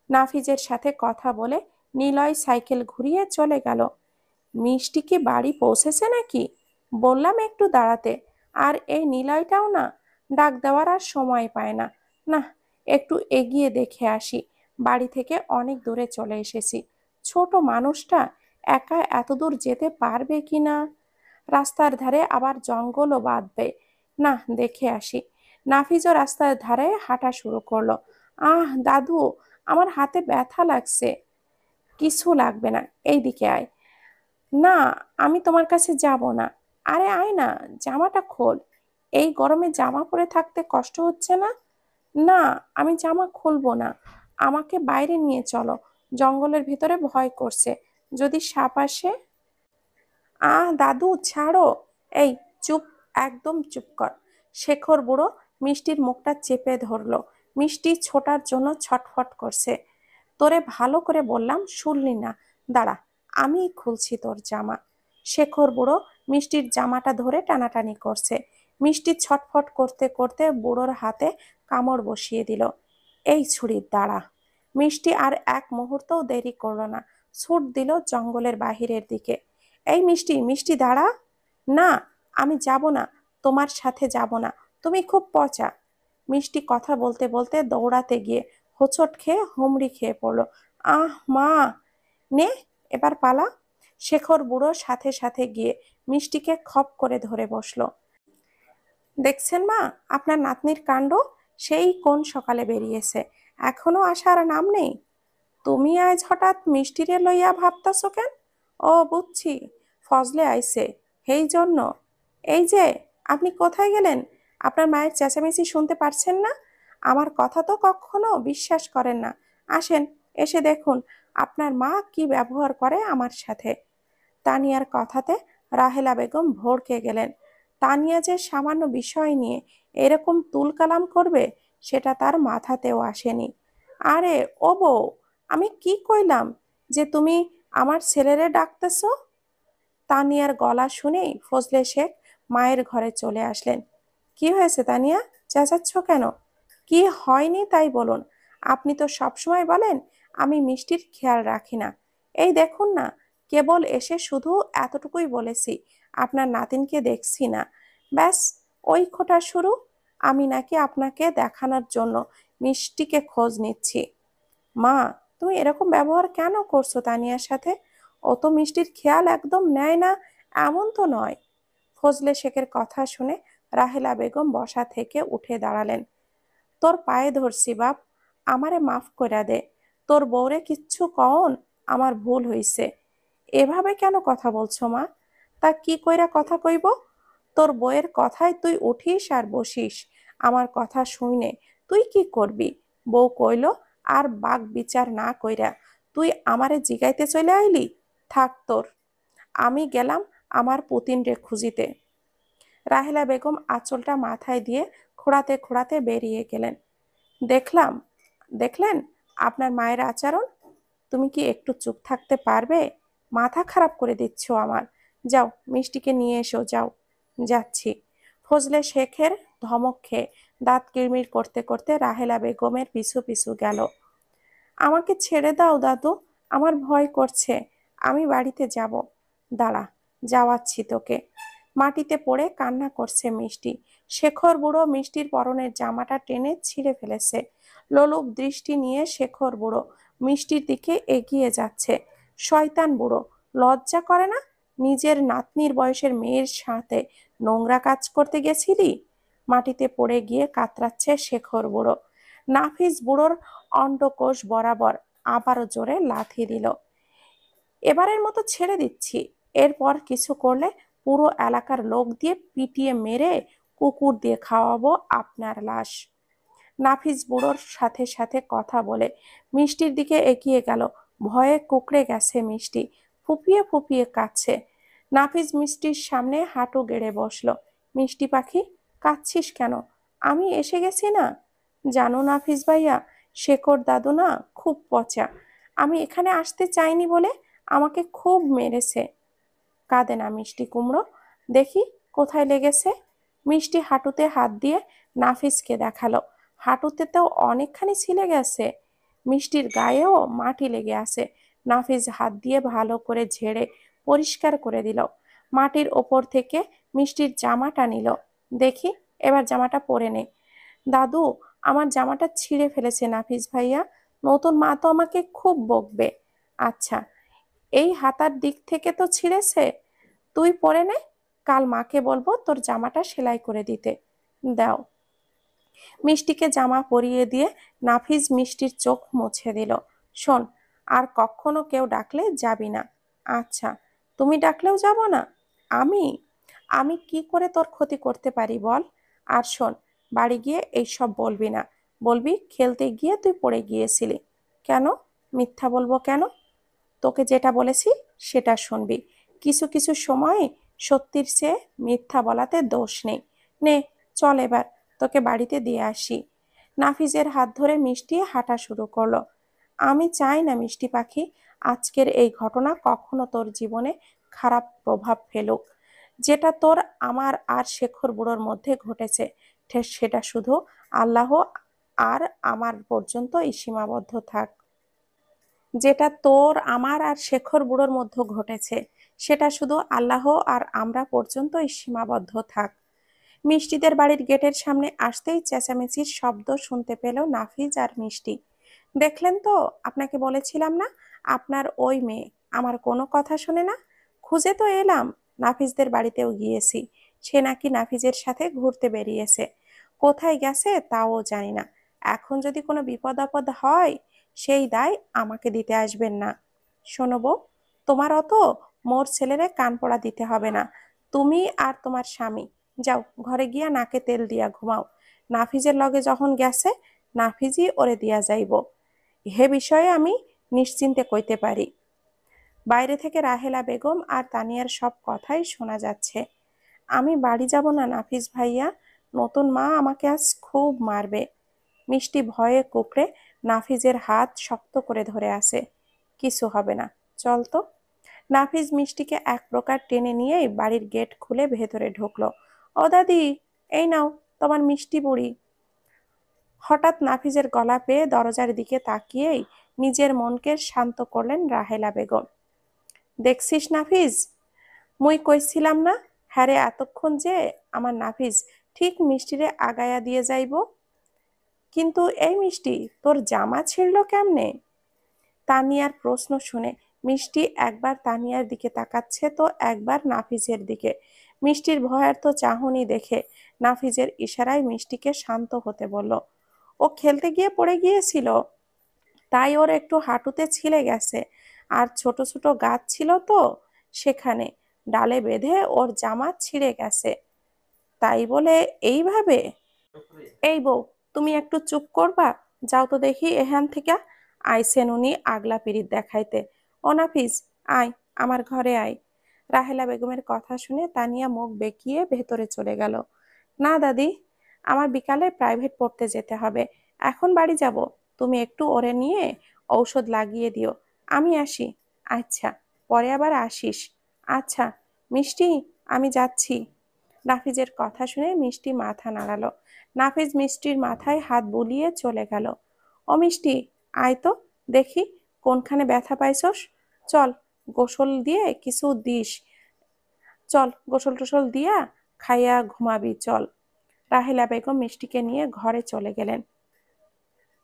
নাফিজের সাথে কথা বলে নিলয় সাইকেল ঘুরিয়ে চলে গেল। মিষ্টি কি বাড়ি পৌঁছেছে নাকি? বললাম একটু দাঁড়াতে, আর এই নিলয়টাও না ডাক দেওয়ার আর সময় পায় না। না, একটু এগিয়ে দেখে আসি। বাড়ি থেকে অনেক দূরে চলে এসেছি। ছোট মানুষটা একা এতদূর যেতে পারবে কিনা। রাস্তার ধারে আবার জঙ্গলও বাঁধবে না, দেখে আসি। নাফিজও রাস্তার ধারে হাঁটা শুরু করলো। দাদু, আমার হাতে ব্যথা লাগছে। কিছু লাগবে না, এইদিকে আয়। না, আমি তোমার কাছে যাব না। আরে আয় না, জামাটা খোল। এই গরমে জামা পরে থাকতে কষ্ট হচ্ছে না? না, আমি জামা খুলবো না। আমাকে বাইরে নিয়ে চলো, জঙ্গলের ভিতরে ভয় করছে। যদি সাপ আসে। দাদু ছাড়ো। এই চুপ, একদম চুপ কর। শেখর বুড়ো মিষ্টির মুখটা চেপে ধরলো। মিষ্টি ছোটার জন্য ছটফট করছে। তোরে ভালো করে বললাম, শুনলি না। দাঁড়া, আমি খুলছি তোর জামা। শেখর বুড়ো মিষ্টির জামাটা ধরে টানাটানি করছে। মিষ্টি ছটফট করতে করতে বুড়োর হাতে কামড় বসিয়ে দিল। এই ছুরি, দাঁড়া। মিষ্টি আর এক মুহূর্তও দেরি করলো না, ছুট দিল জঙ্গলের বাহিরের দিকে। এই মিষ্টি, মিষ্টি দাঁড়া। না, আমি যাব না, তোমার সাথে যাব না। তুমি খুব পচা। মিষ্টি কথা বলতে বলতে দৌড়াতে গিয়ে হোঁচট খেয়ে হুমড়ি খেয়ে পড়লো। মা! নে, এবার পালা। শেখর বুড়ো সাথে সাথে গিয়ে মিষ্টিকে খপ করে ধরে বসলো। দেখছেন মা, আপনার নাতনির কাণ্ড। সেই কোন সকালে বেরিয়েছে, এখনো আসার নাম নেই। তুমি আজ হঠাৎ মিষ্টিরে লইয়া ভাবতাছো কেন? ও বুঝছি, ফজলে আইছে, সেই জন্য। এই যে, আপনি কোথায় গেলেন? আপনার মায়ের চেঁচামেচি শুনতে পারছেন না? আমার কথা তো কখনো বিশ্বাস করেন না। আসেন, এসে দেখুন আপনার মা কি ব্যবহার করে আমার সাথে। তানিয়ার কথাতে রাহেলা বেগম ভড়কে গেলেন। তানিয়া যে সামান্য বিষয় নিয়ে এরকম তুলকালাম করবে সেটা তার মাথাতেও আসেনি। আরে ও বউ, আমি কি কইলাম যে তুমি আমার ছেলেরে ডাকতেছো? তানিয়ার গলা শুনেই ফজলে শেখ মায়ের ঘরে চলে আসলেন। কি হয়েছে তানিয়া, চেঁচাচ্ছ কেন? কি হয়নি তাই বলুন। আপনি তো সবসময় বলেন আমি মিষ্টির খেয়াল রাখি না। এই দেখুন না, কেবল এসে শুধু এতটুকুই বলেছি, আপনার নাতিনকে দেখছি না। ব্যাস, ওই খোঁটা শুরু। আমি নাকি আপনাকে দেখানোর জন্য মিষ্টিকে খোঁজ নিচ্ছি। মা, তুমি এরকম ব্যবহার কেন করছো তানিয়ার সাথে? ও তো মিষ্টির খেয়াল একদম নেয় না, এমন তো নয়। ফজলে শেখের কথা শুনে রাহেলা বেগম বসা থেকে উঠে দাঁড়ালেন। তোর পায়ে ধরছি বাপ, আমারে মাফ কইরা দে। তোর বউরে কিচ্ছু কওন, আমার ভুল হইছে। এভাবে কেন কথা বলছো মা? তা কি কইরা কথা কইব? তোর বউয়ের কথায় তুই উঠিস আর বসিস। আমার কথা শুইনে তুই কি করবি? বউ কইল, আর বাক বিচার না কইরা তুই আমারে জিগাইতে চলে আইলি? থাক তোর, আমি গেলাম আমার পুতিন রে খুঁজিতে। রাহেলা বেগম আঁচলটা মাথায় দিয়ে খোঁড়াতে খোঁড়াতে বেরিয়ে গেলেন। দেখলাম, দেখলেন আপনার মায়ের আচরণ। তুমি কি একটু চুপ থাকতে পারবে? মাথা খারাপ করে দিচ্ছ আমার। যাও, মিষ্টিকে নিয়ে এসো, যাও। যাচ্ছি। ফজলে শেখের ধমক খেয়ে দাঁত কিরমির করতে করতে রাহেলা বেগমের পিছু পিছু গেল। আমাকে ছেড়ে দাও দাদু, আমার ভয় করছে, আমি বাড়িতে যাব। দাঁড়া, যাওয়াচ্ছি তোকে। মাটিতে পড়ে কান্না করছে মিষ্টি। শেখর বুড়ো মিষ্টির পরনের জামাটা টেনে ছিঁড়ে ফেলেছে। লোলুপ দৃষ্টি নিয়ে শেখর বুড়ো মিষ্টির দিকে এগিয়ে যাচ্ছে। শয়তান বুড়ো, লজ্জা করে না? নিজের নাতনির বয়সের মেয়ের সাথে নোংরা কাজ করতে গেছিলি? মাটিতে পড়ে গিয়ে কাতরাচ্ছে শেখর বুড়ো। নাফিস বুড়োর অন্ডকোষ বরাবর আবারও জোরে লাথি দিল। এবারের মতো ছেড়ে দিচ্ছি, এরপর কিছু করলে পুরো এলাকার লোক দিয়ে পিটিয়ে মেরে কুকুর দিয়ে খাওয়াবো আপনার লাশ। নাফিস বুড়োর সাথে সাথে কথা বলে মিষ্টির দিকে এগিয়ে গেল। ভয়ে কুঁকড়ে গেছে মিষ্টি, ফুপিয়ে ফুপিয়ে কাঁদছে। নাফিস মিষ্টির সামনে হাঁটু গেড়ে বসলো। মিষ্টি পাখি, কাঁদছিস কেন? আমি এসে গেছি না? জানো নাফিস ভাইয়া, শেখর দাদু না খুব পচা। আমি এখানে আসতে চাইনি বলে আমাকে খুব মেরেছে। কাঁদে না মিষ্টি কুমড়ো, দেখি কোথায় লেগেছে। মিষ্টি হাঁটুতে হাত দিয়ে নাফিসকে দেখালো। হাঁটুতে তো অনেকখানি ছিলে গেছে। মিষ্টির গায়েও মাটি লেগে আছে। নাফিস হাত দিয়ে ভালো করে ঝেড়ে পরিষ্কার করে দিল। মাটির ওপর থেকে মিষ্টির জামাটা নিল। দেখি, এবার জামাটা পরে নে। দাদু, আমার জামাটা ছিঁড়ে ফেলেছে নাফিস ভাইয়া, নতুন মা তো আমাকে খুব বকবে। আচ্ছা, এই হাতার দিক থেকে তো ছিঁড়েছে, তুই পরে নে, কাল মাকে বলবো তোর জামাটা সেলাই করে দিতে। দাও। মিষ্টিকে জামা পরিয়ে দিয়ে নাফিজ মিষ্টির চোখ মুছে দিল। শোন, আর কখনো কেউ ডাকলে যাবি না। আচ্ছা, তুমি ডাকলেও যাব না? আমি আমি কি করে তোর ক্ষতি করতে পারি বল? আর শোন, বাড়ি গিয়ে এইসব বলবি না। বলবি খেলতে গিয়ে তুই পড়ে গিয়েছিলি। কেন মিথ্যা বলবো কেন? তোকে যেটা বলেছি সেটা শুনবি। কিছু কিছু সময় সত্যির চেয়ে মিথ্যা বলাতে দোষ নেই। নে, চল এবার তোকে বাড়িতে দিয়ে আসি। নাফিজের হাত ধরে মিষ্টি হাঁটা শুরু করলো। আমি চাই না মিষ্টি পাখি, আজকের এই ঘটনা কখনো তোর জীবনে খারাপ প্রভাব ফেলুক। যেটা তোর আমার আর শেখর বুড়োর মধ্যে ঘটেছে, সেটা শুধু আল্লাহ আর আমার পর্যন্তই সীমাবদ্ধ থাক। যেটা তোর আমার আর শেখর বুড়োর মধ্যে ঘটেছে, সেটা শুধু আল্লাহ আর আমরা পর্যন্তই সীমাবদ্ধ থাক। মিষ্টিদের বাড়ির গেটের সামনে আসতেই চেঁচামেচির শব্দ শুনতে পেল নাফিজ আর মিষ্টি। দেখলেন তো, আপনাকে বলেছিলাম না আপনার ওই মেয়ে আমার কোনো কথা শোনে না। খুঁজে তো এলাম, নাফিজদের বাড়িতেও গিয়েছি, সে নাকি নাফিজের সাথে ঘুরতে বেরিয়েছে। কোথায় গেছে তাও জানি না। এখন যদি কোনো বিপদ আপদ হয়, সেই দায় আমাকে দিতে আসবেন না। শোনো বউ, তোমার অত মোর ছেলেরে কান পড়া দিতে হবে না। তুমি আর তোমার স্বামী যাও ঘরে গিয়া নাকে তেল দিয়া ঘুমাও। নাফিজের লগে যখন গেছে, নাফিজই ওরে দিয়া যাইব, হে বিষয়ে আমি নিশ্চিন্তে কইতে পারি। বাইরে থেকে রাহেলা বেগম আর তানিয়ার সব কথাই শোনা যাচ্ছে। আমি বাড়ি যাব না নাফিজ ভাইয়া, নতুন মা আমাকে আজ খুব মারবে। মিষ্টি ভয়ে কুকড়ে নাফিজের হাত শক্ত করে ধরে আছে। কিছু হবে না, চল তো। নাফিজ মিষ্টিকে এক প্রকার টেনে নিয়েই বাড়ির গেট খুলে ভেতরে ঢুকলো। ও দাদি, এই নাও তোমার মিষ্টি বুড়ি। হঠাৎ নাফিজের গলা পেয়ে দরজার দিকে তাকিয়েই নিজের মনকে শান্ত করলেন রাহেলা বেগম। দেখছিস নাফিজ, মুই কইছিলাম না হ্যারে এতক্ষণ যে আমার নাফিজ ঠিক মিষ্টিরে আগায়া দিয়ে যাইব। কিন্তু এই মিষ্টি, তোর জামা ছিঁড়লো কেমনে? তানিয়ার প্রশ্ন শুনে মিষ্টি একবার তানিয়ার দিকে তাকাচ্ছে তো একবার নাফিজের দিকে। মিষ্টির ভয়ার্থ চাহনি দেখে নাফিজের ইশারায় মিষ্টিকে শান্ত হতে বলল। ও খেলতে গিয়ে পড়ে গিয়েছিল, তাই ওর একটু হাঁটুতে ছিলে গেছে। আর ছোট ছোট গাছ ছিল তো সেখানে, ডালে বেঁধে ওর জামা ছিঁড়ে গেছে। তাই বলে এইভাবে? এই বউ, তুমি একটু চুপ করবা? যাও তো দেখি এখান থেকে। আইসেন উনি আগলা পিরিত দেখাইতে। ও নাফিস, আয়, আমার ঘরে আয়। রাহেলা বেগমের কথা শুনে তানিয়া মুখ বেঁকিয়ে ভেতরে চলে গেল। না দাদি, আমার বিকালে প্রাইভেট পড়তে যেতে হবে, এখন বাড়ি যাব। তুমি একটু ওরে নিয়ে ঔষধ লাগিয়ে দিও, আমি আসি। আচ্ছা, পরে আবার আসিস। আচ্ছা মিষ্টি, আমি যাচ্ছি। নাফিজের কথা শুনে মিষ্টি মাথা নাড়ালো। নাফিজ মিষ্টির মাথায় হাত বুলিয়ে চলে গেল। ও মিষ্টি, আয় তো দেখি কোনখানে ব্যথা পাইছস। চল, গোসল দিয়ে কিছু দিস। চল, গোসল টোসল দিয়া খাইয়া ঘুমাবি চল। রাহেলা বেগম মিষ্টিকে নিয়ে ঘরে চলে গেলেন।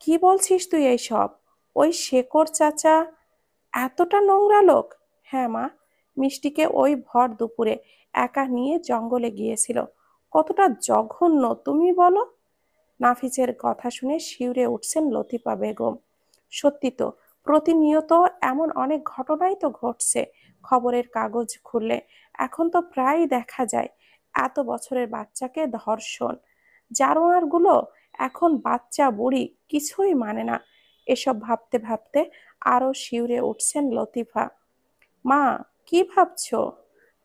কি বলছিস তুই এইসব? ওই শেখর চাচা এতটা নোংরা লোক? হ্যাঁ মা, মিষ্টিকে ওই ভর দুপুরে একা নিয়ে জঙ্গলে গিয়েছিল। কতটা জঘন্য তুমি বলো। নাফিজের কথা শুনে শিউরে উঠছেন লতিফা বেগম। সত্যি তো, প্রতিনিয়ত এমন অনেক ঘটনাই তো ঘটছে খবরের কাগজ খুললে। এখন তো প্রায় দেখা যায় এত বছরের বাচ্চাকে ধর্ষণ। জানোয়ারগুলো এখন বাচ্চা বুড়ি কিছুই মানে না। এসব ভাবতে ভাবতে আরো শিউরে উঠছেন লতিফা। মা, কি ভাবছো?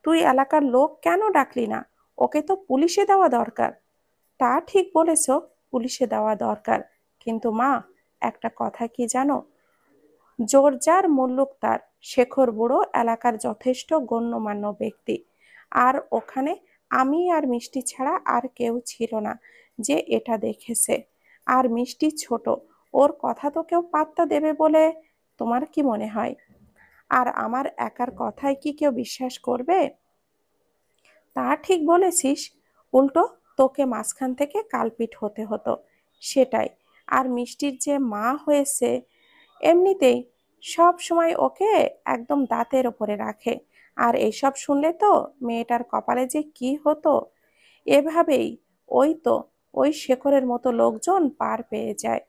তুই এলাকার লোক কেন ডাকলি না? ওকে তো পুলিশে দেওয়া দরকার। তা ঠিক বলেছ, পুলিশে দেওয়া দরকার। কিন্তু মা, একটা কথা কি জানো, জোর যার মুল্লুক তার। শেখর বুড়ো এলাকার যথেষ্ট গণ্যমান্য ব্যক্তি। আর ওখানে আমি আর মিষ্টি ছাড়া আর কেউ ছিল না যে এটা দেখেছে। আর মিষ্টি ছোট, ওর কথা তো কেউ পাত্তা দেবে বলে তোমার কি মনে হয়? আর আমার একার কথায় কি কেউ বিশ্বাস করবে? তা ঠিক বলেছিস, উল্টো তোকে মাঝখান থেকে কালপিট হতে হতো। সেটাই। আর মিষ্টির যে মা হয়েছে, এমনিতেই সব সময় ওকে একদম দাঁতের ওপরে রাখে। আর এইসব শুনলে তো মেয়েটার কপালে যে কি হতো। এভাবেই ওই তো ওই শেখরের মতো লোকজন পার পেয়ে যায়।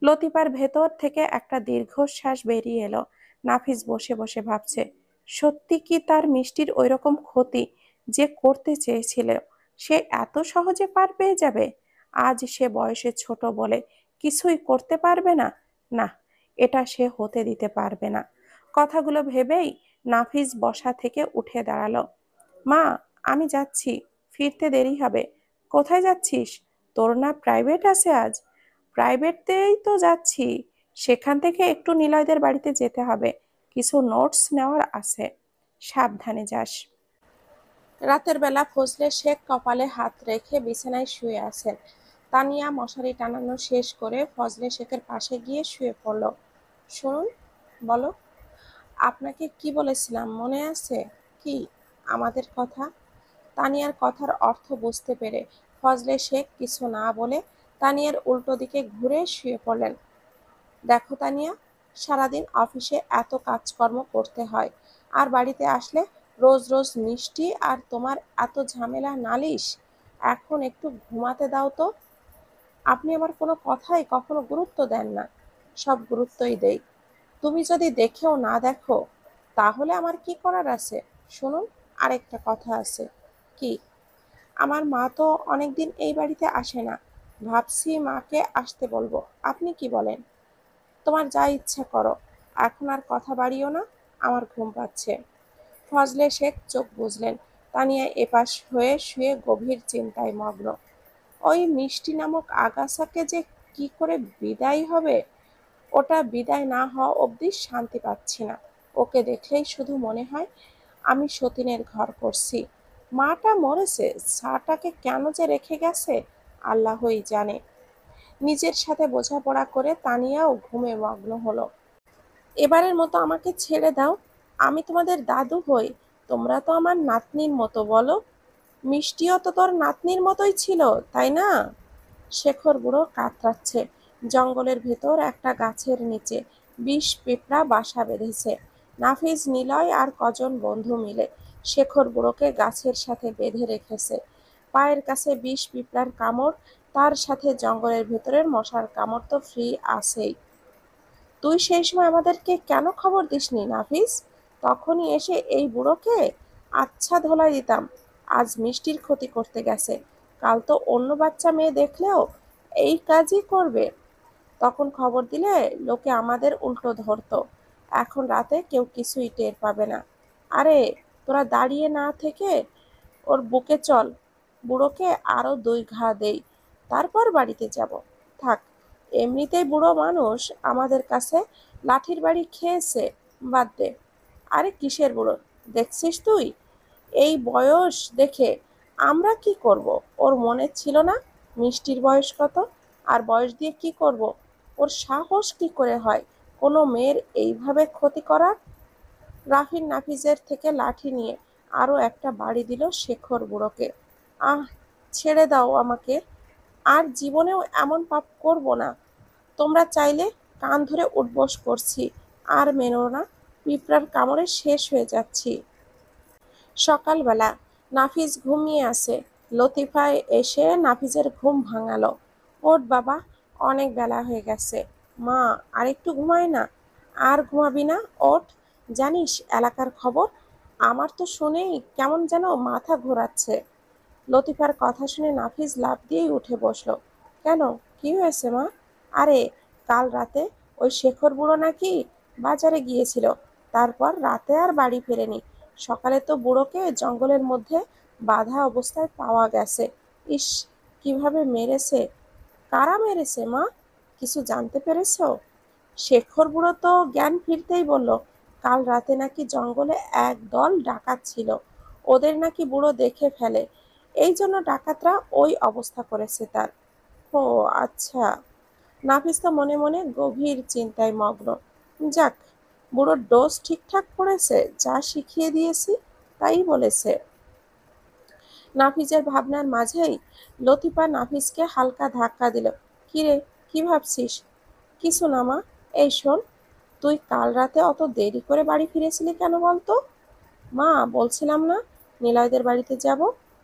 লতিফার ভেতর থেকে একটা দীর্ঘশ্বাস বেরিয়ে এলো। নাফিস বসে বসে ভাবছে, সত্যি কি তার মিষ্টির ওইরকম ক্ষতি যে করতে চেয়েছিল সে এত সহজে পার পেয়ে যাবে? আজ সে বয়সে ছোট বলে কিছুই করতে পারবে না? না, এটা সে হতে দিতে পারবে না। কথাগুলো ভেবেই নাফিস বসা থেকে উঠে দাঁড়ালো। মা, আমি যাচ্ছি, ফিরতে দেরি হবে। কোথায় যাচ্ছিস? তোর না প্রাইভেট আছে আজ? প্রাইভেটতেই তো যাচ্ছি। সেখান থেকে একটু নিলয়দের বাড়িতে যেতে হবে, কিছু নোটস নেওয়ার আছে। সাবধানে যাস। রাতের বেলা ফজলে শেখ কপালে হাত রেখে বিছানায় শুয়ে আছেন। তানিয়া মশারি টানানো শেষ করে ফজলে শেখের পাশে গিয়ে শুয়ে পড়ল। শুনুন, বলো, আপনাকে কি বলেছিলাম মনে আছে? কি? আমাদের কথা? তানিয়ার কথার অর্থ বুঝতে পেরে ফজলে শেখ কিছু না বলে তানিয়ার উল্টো দিকে ঘুরে শুয়ে পড়লেন। দেখো তানিয়া, সারাদিন অফিসে এত কাজকর্ম করতে হয়, আর বাড়িতে আসলে রোজ রোজ মিষ্টি আর তোমার এত ঝামেলা নালিশ। এখন একটু ঘুমাতে দাও তো। আপনি আমার কোনো কথাই কখনো গুরুত্ব দেন না। সব গুরুত্বই দেই। তুমি যদি দেখেও না দেখো তাহলে আমার কি করার আছে? শুনুন, আরেকটা কথা আছে। কি? আমার মা তো অনেকদিন এই বাড়িতে আসে না। ভাবছি মাকে আসতে বলবো। আপনি কি বলেন? তোমার যা ইচ্ছা করো। এখন আর কথা বাড়িও না, আমার ঘুম পাচ্ছে। ফজলে শেখ চোখ বুজলেন। তানিয়া এপাশ হয়ে শুয়ে গভীর চিন্তায় মগ্ন। ওই মিষ্টি নামক আগাছাকে যে কি করে বিদায় হবে, ওটা বিদায় না হওয়া অবধি শান্তি পাচ্ছি না। ওকে দেখলেই শুধু মনে হয় আমি সতীনের ঘর করছি। মাটা মরেছে, ছাটাকে কেন যে রেখে গেছে আল্লাহই জানে। নিজের সাথে বোঝাপড়া করে তানিয়াও ঘুমে মগ্ন হলো। এবারের মতো আমাকে ছেড়ে দাও, আমি তোমাদের দাদু হই। তোমরা তো আমার নাতনির মতো, বলো। মিষ্টিও তো তোর নাতনির মতোই ছিল, তাই না? শেখর বুড়ো কাতরাচ্ছে। জঙ্গলের ভেতর একটা গাছের নিচে বিষ পিঁপড়া বাসা বেঁধেছে। নাফিজ, নিলয় আর কজন বন্ধু মিলে শেখর বুড়োকে গাছের সাথে বেঁধে রেখেছে। পায়ের কাছে বিষ পিঁপড়ার কামড়, তার সাথে জঙ্গলের ভেতরের মশার কামড় তো ফ্রি আছেই। তুই সেই সময় আমাদেরকে কেন খবর দিসনি নাফিস? তখনই এসে এই বুড়োকে আচ্ছা ধোলাই দিতাম। আজ মিষ্টির ক্ষতি করতে গেছে, কাল তো অন্য বাচ্চা মেয়ে দেখলেও এই কাজই করবে। তখন খবর দিলে লোকে আমাদের উল্টো ধরতো। এখন রাতে কেউ কিছুই টের পাবে না। আরে, তোরা দাঁড়িয়ে না থেকে ওর বুকে চল, বুড়োকে আরো 2 ঘা দেই, তারপর বাড়িতে যাব। থাক, এমনিতেই বুড়ো মানুষ, আমাদের কাছে লাঠির বাড়ি খেয়েছে, বাদ দে। আরে কিসের বুড়ো দেখছিস তুই? এই বয়স দেখে আমরা কি করব? ওর মনে ছিল না মিষ্টির বয়স কত? আর বয়স দিয়ে কি করব? ওর সাহস কি করে হয় কোনো মেয়ের এইভাবে ক্ষতি করার? রাফিন নাফিজের থেকে লাঠি নিয়ে আরো একটা বাড়ি দিল শেখর বুড়োকে। আহ, ছেড়ে দাও আমাকে, আর জীবনেও এমন পাপ করব না। তোমরা চাইলে কান ধরে উঠবোস করছি, আর মেনো না, পিঁপড়ার কামড়ে শেষ হয়ে যাচ্ছি। সকালবেলা নাফিজ ঘুমিয়ে আছে। লতিফা এসে নাফিজের ঘুম ভাঙালো। ওঠ বাবা, অনেক বেলা হয়ে গেছে। মা, আর একটু ঘুমায় না? আর ঘুমাবি না, ওঠ। জানিস এলাকার খবর? আমার তো শুনেই কেমন যেন মাথা ঘোরাচ্ছে। লতিফার কথা শুনে নাফিজ লাফ দিয়েই উঠে বসলো। কেন, কি হয়েছে মা? আরে, কাল রাতে ওই শেখর বুড়ো নাকি বাজারে গিয়েছিল, তারপর রাতে আর বাড়ি ফেরেনি। সকালে তো বুড়োকে জঙ্গলের মধ্যে বাঁধা অবস্থায় পাওয়া গেছে। ইস, কিভাবে মেরেছে! কারা মেরেছে মা? কিছু জানতে পেরেছো? শেখর বুড়ো তো জ্ঞান ফিরতেই বলল, কাল রাতে নাকি জঙ্গলে এক দল ডাকাত ছিল। ওদের নাকি বুড়ো দেখে ফেলে, এই জন্য ডাকাতরা ওই অবস্থা করেছে তার। ও আচ্ছা। নাফিস তো মনে মনে গভীর চিন্তায় মগ্ন। যাক, বুড়োর ডোজ ঠিকঠাক পড়েছে, যা শিখিয়ে দিয়েছি তাই বলেছে। নাফিজের ভাবনার মাঝেই লতিফা নাফিসকে হালকা ধাক্কা দিল। কিরে, কি ভাবছিস? কিছু না মা, এই শোন। তুই কাল রাতে অত দেরি করে বাড়ি ফিরেছিলি কেন বলতো? মা, বলছিলাম না নিলয়দের বাড়িতে যাব।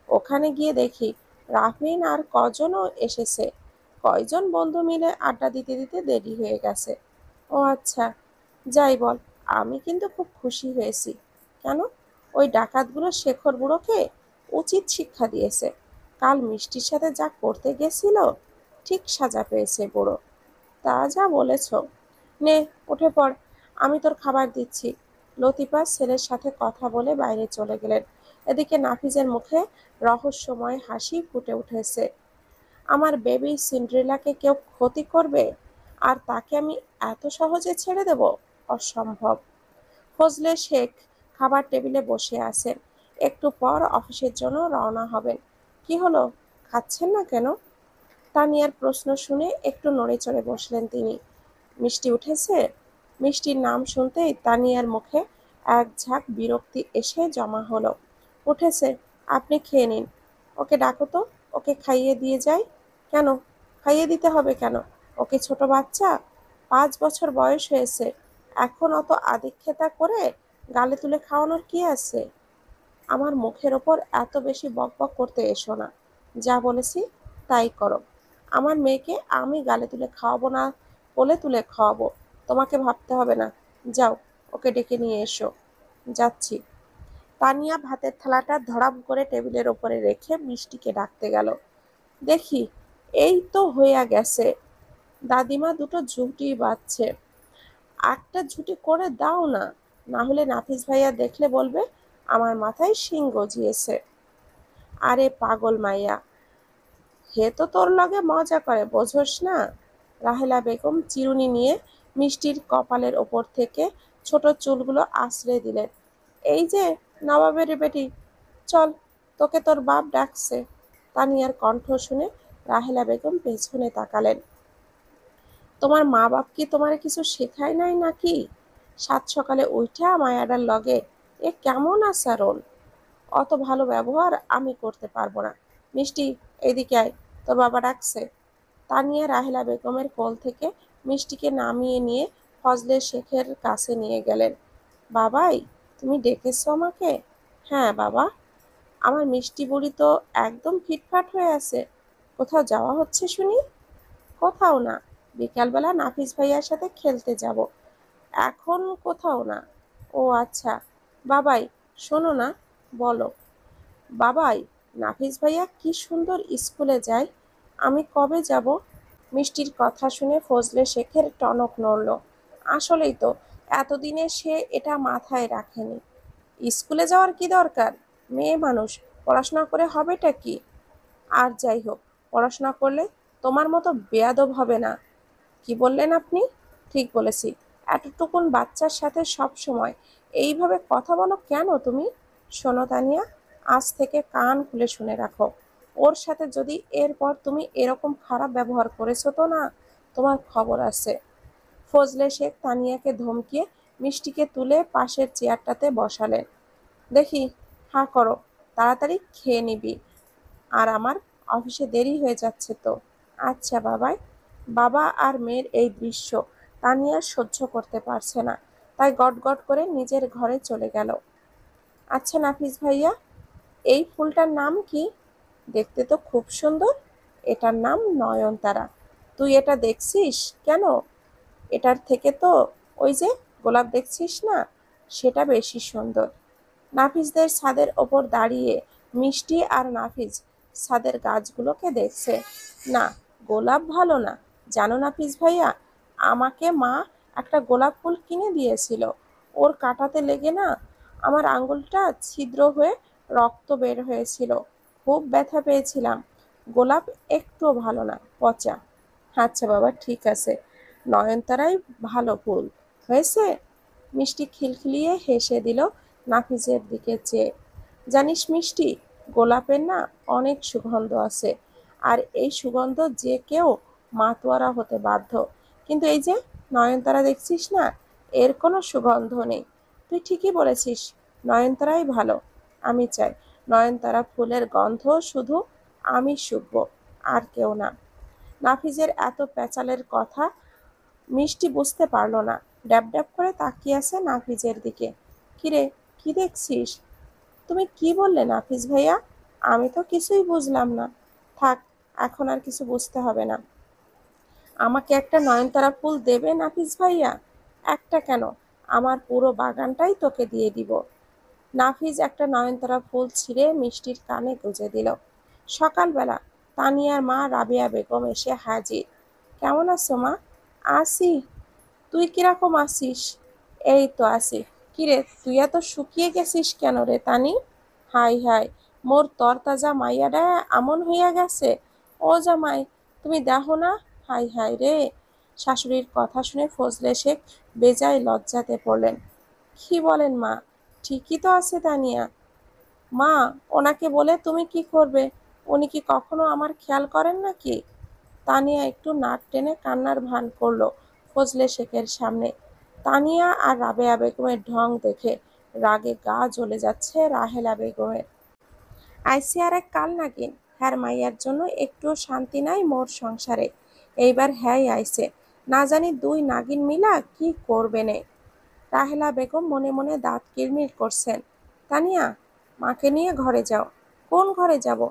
ওখানে গিয়ে দেখি রাফিন আর কজনও এসেছে। কয়জন বন্ধু মিলে আড্ডা দিতে দিতে দেরি হয়ে গেছে। ও আচ্ছা, যাই বল, আমি কিন্তু খুব খুশি হয়েছি। কেন? ওই ডাকাতগুলো শেখর বুড়োকে উচিত শিক্ষা দিয়েছে। কাল মিষ্টির সাথে যা করতে গেছিল, ঠিক সাজা পেয়েছে বুড়ো। তা যা বলেছ। নে, উঠে পড়, আমি তোর খাবার দিচ্ছি। লতিফা ছেলের সাথে কথা বলে বাইরে চলে গেলেন। এদিকে নাফিজের মুখে রহস্যময় হাসি ফুটে উঠেছে। আমার বেবি সিন্ড্রেলাকে কেউ ক্ষতি করবে, আর তাকে আমি এত সহজে ছেড়ে দেব? অসম্ভব। ফজলে শেখ খাবার টেবিলে বসে আছেন। একটু পর অফিসের জন্য রওনা হবেন। কি হলো, খাচ্ছেন না কেন? তানিয়ার প্রশ্ন শুনে একটু নড়েচড়ে বসলেন তিনি। মিষ্টি উঠেছে? মিষ্টির নাম শুনতেই তানিয়ার মুখে এক ঝাঁক বিরক্তি এসে জমা হলো। উঠেছে, আপনি খেয়ে নিন। ওকে ডাকো তো, ওকে খাইয়ে দিয়ে যাই। কেন? খাইয়ে দিতে হবে কেন? ওকে ছোট বাচ্চা, 5 বছর বয়স হয়েছে। এখন অত আদিক্ষেতা করে গালে তুলে খাওয়ানোর কি আছে? আমার মুখের ওপর এত বেশি বকবক করতে এসো না। যা বলেছি তাই করো। আমার মেয়েকে আমি গালে তুলে খাওয়াবো না, কোলে তুলে খাওয়াবো, তোমাকে ভাবতে হবে না। যাও, ওকে ডেকে নিয়ে এসো। যাচ্ছি। তানিয়া ভাতের থালাটা ধড়াম করে টেবিলের ওপরে রেখে মিষ্টিকে ডাকতে গেল। দেখি, এই তো হইয়া গেছে। দাদিমা দুটো ঝুঁটি বাঁধছে, একটা ঝুঁটি করে দাও না, না হলে নাফিস ভাইয়া দেখলে বলবে আমার মাথায় শিং গজিয়েছে। আরে পাগল মাইয়া, হে তো তোর লগে মজা করে, বোঝোস না? রাহেলা বেগম চিরুনি নিয়ে মিষ্টির কপালের ওপর থেকে ছোট চুলগুলো আশ্রয় দিলেন। এই যে নবাবের বেটি, চল, তোকে তোর বাপ ডাকছে। তানিয়ার কণ্ঠ শুনে রাহেলা বেগম পেছনে তাকালেন। তোমার মা বাপ কি তোমারে কিছু শেখায় নাই নাকি? সাত সকালে উঠা মায়াডার লগে এ কেমন আচরণ? অত ভালো ব্যবহার আমি করতে পারবো না। মিষ্টি, এদিকে আয়, তোর বাবা ডাকছে। তানিয়া রাহেলা বেগমের কোল থেকে মিষ্টিকে নামিয়ে নিয়ে ফজলে শেখের কাছে নিয়ে গেলেন। বাবাই, তুমি ডেকেছো আমাকে? হ্যাঁ বাবা। আমার মিষ্টি বুড়ি তো একদম ফিটফাট হয়ে আছে। কোথাও যাওয়া হচ্ছে শুনি? কোথাও না, বিকালবেলা নাফিস ভাইয়ার সাথে খেলতে যাব। এখন কোথাও না। ও আচ্ছা। বাবাই, শোনো না, বলো। বাবাই, নাফিস ভাইয়া কি সুন্দর স্কুলে যায়, আমি কবে যাব? মিষ্টির কথা শুনে ফজলে শেখের টনক নড়ল। আসলেই তো, এতদিনে সে এটা মাথায় রাখেনি। স্কুলে যাওয়ার কি দরকার? মেয়ে মানুষ, পড়াশোনা করে হবেটা কি? আর যাই হোক, পড়াশোনা করলে তোমার মতো বেয়াদব হবে না। কি বললেন আপনি? ঠিক বলেছি। এতটুকুন বাচ্চার সাথে সব সময় এইভাবে কথা বলো কেন তুমি? শোনো তানিয়া, আজ থেকে কান খুলে শুনে রাখো। ওর সাথে যদি এরপর তুমি এরকম খারাপ ব্যবহার করেছো তো না, তোমার খবর আছে। ফজলে শেখ তানিয়াকে ধমকিয়ে মিষ্টিকে তুলে পাশের চেয়ারটাতে বসালেন। দেখি, হাঁ করো, তাড়াতাড়ি খেয়ে নিবি, আর আমার অফিসে দেরি হয়ে যাচ্ছে তো। আচ্ছা বাবাই। বাবা আর মেয়ের এই দৃশ্য তানিয়া সহ্য করতে পারছে না, তাই গটগট করে নিজের ঘরে চলে গেল। আচ্ছা নাফিস ভাইয়া, এই ফুলটার নাম কি? দেখতে তো খুব সুন্দর। এটার নাম নয়নতারা। তুই এটা দেখছিস কেন? এটার থেকে তো ওই যে গোলাপ দেখছিস না, সেটা বেশি সুন্দর। নাফিসদের ছাদের ওপর দাঁড়িয়ে মিষ্টি আর নাফিস ছাদের গাছগুলোকে দেখছে। না, গোলাপ ভালো না। জানো নাফিস ভাইয়া, আমাকে মা একটা গোলাপ ফুল কিনে দিয়েছিল। ওর কাঁটাতে লেগে না আমার আঙুলটা ছিদ্র হয়ে রক্ত বের হয়েছিল। খুব ব্যথা পেয়েছিলাম। গোলাপ একটুও ভালো না, পচা। আচ্ছা বাবা, ঠিক আছে, নয়নতারাই ভালো ফুল হয়েছে। মিষ্টি খিলখিলিয়ে হেসে দিল নাফিজের দিকে চেয়ে। জানিস মিষ্টি, গোলাপের না অনেক সুগন্ধ আছে, আর এই সুগন্ধ যে কেউ মাতোয়ারা হতে বাধ্য। কিন্তু এই যে নয়নতারা দেখছিস না, এর কোনো সুগন্ধ নেই। তুই ঠিকই বলেছিস, নয়নতারাই ভালো। আমি চাই নয়নতারা ফুলের গন্ধ শুধু আমি শুঁকবো, আর কেউ না। নাফিজের এত প্যাচালের কথা মিষ্টি বুঝতে পারল না। ড্যাব ড্যাব করে তাকিয়ে আছে নাফিজের দিকে। কিরে, কি দেখছিস? তুমি কি বললে নাফিজ ভাইয়া? আমি তো কিছুই বুঝলাম না। থাক, এখন আর কিছু বুঝতে হবে না। আমাকে একটা নয়নতারা ফুল দেবে নাফিস ভাইয়া? একটা কেন, আমার পুরো বাগানটাই তোকে দিয়ে দিব। নাফিজ একটা নয়নতারা ফুল ছিঁড়ে মিষ্টির কানে গুঁজে দিল। সকালবেলা তানিয়ার মা রাবেয়া বেগম এসে হাজির। কেমন আছো মা? আসি। তুই কিরকম আছিস? এই তো আছি। কিরে, তুই এত শুকিয়ে গেছিস কেন রে তানি? হাই হাই, মোর তরতাজা মাইয়াডা আমন হইয়া গেছে। ও জামাই, তুমি দেখো না। হাই হাই রে। শাশুড়ির কথা শুনে ফজলে শেখ বেজায় লজ্জাতে পড়লেন। কি বলেন মা? ঠিকই তো আছে তানিয়া। মা, ওনাকে বলে তুমি কি করবে? উনি কি কখনো আমার খেয়াল করেন নাকি? তানিয়া একটু নাক টেনে কান্নার ভান করলো ফজলে শেখের সামনে। তানিয়া আর রাবেয়া বেগমের ঢং দেখে রাগে গা জ্বলে যাচ্ছে রাহেলা বেগমের। আইসি আর এক কাল নাগিন, হ্যার মাইয়ার জন্য একটুও শান্তি নাই মোর সংসারে। এইবার হ্যাই আইসে, না জানি দুই নাগিন মিলা কি করবে নে। রাহেলা বেগম মনে মনে দাঁত কিরমির করছেন। তানিয়া, মাকে নিয়ে ঘরে যাও। কোন ঘরে যাব?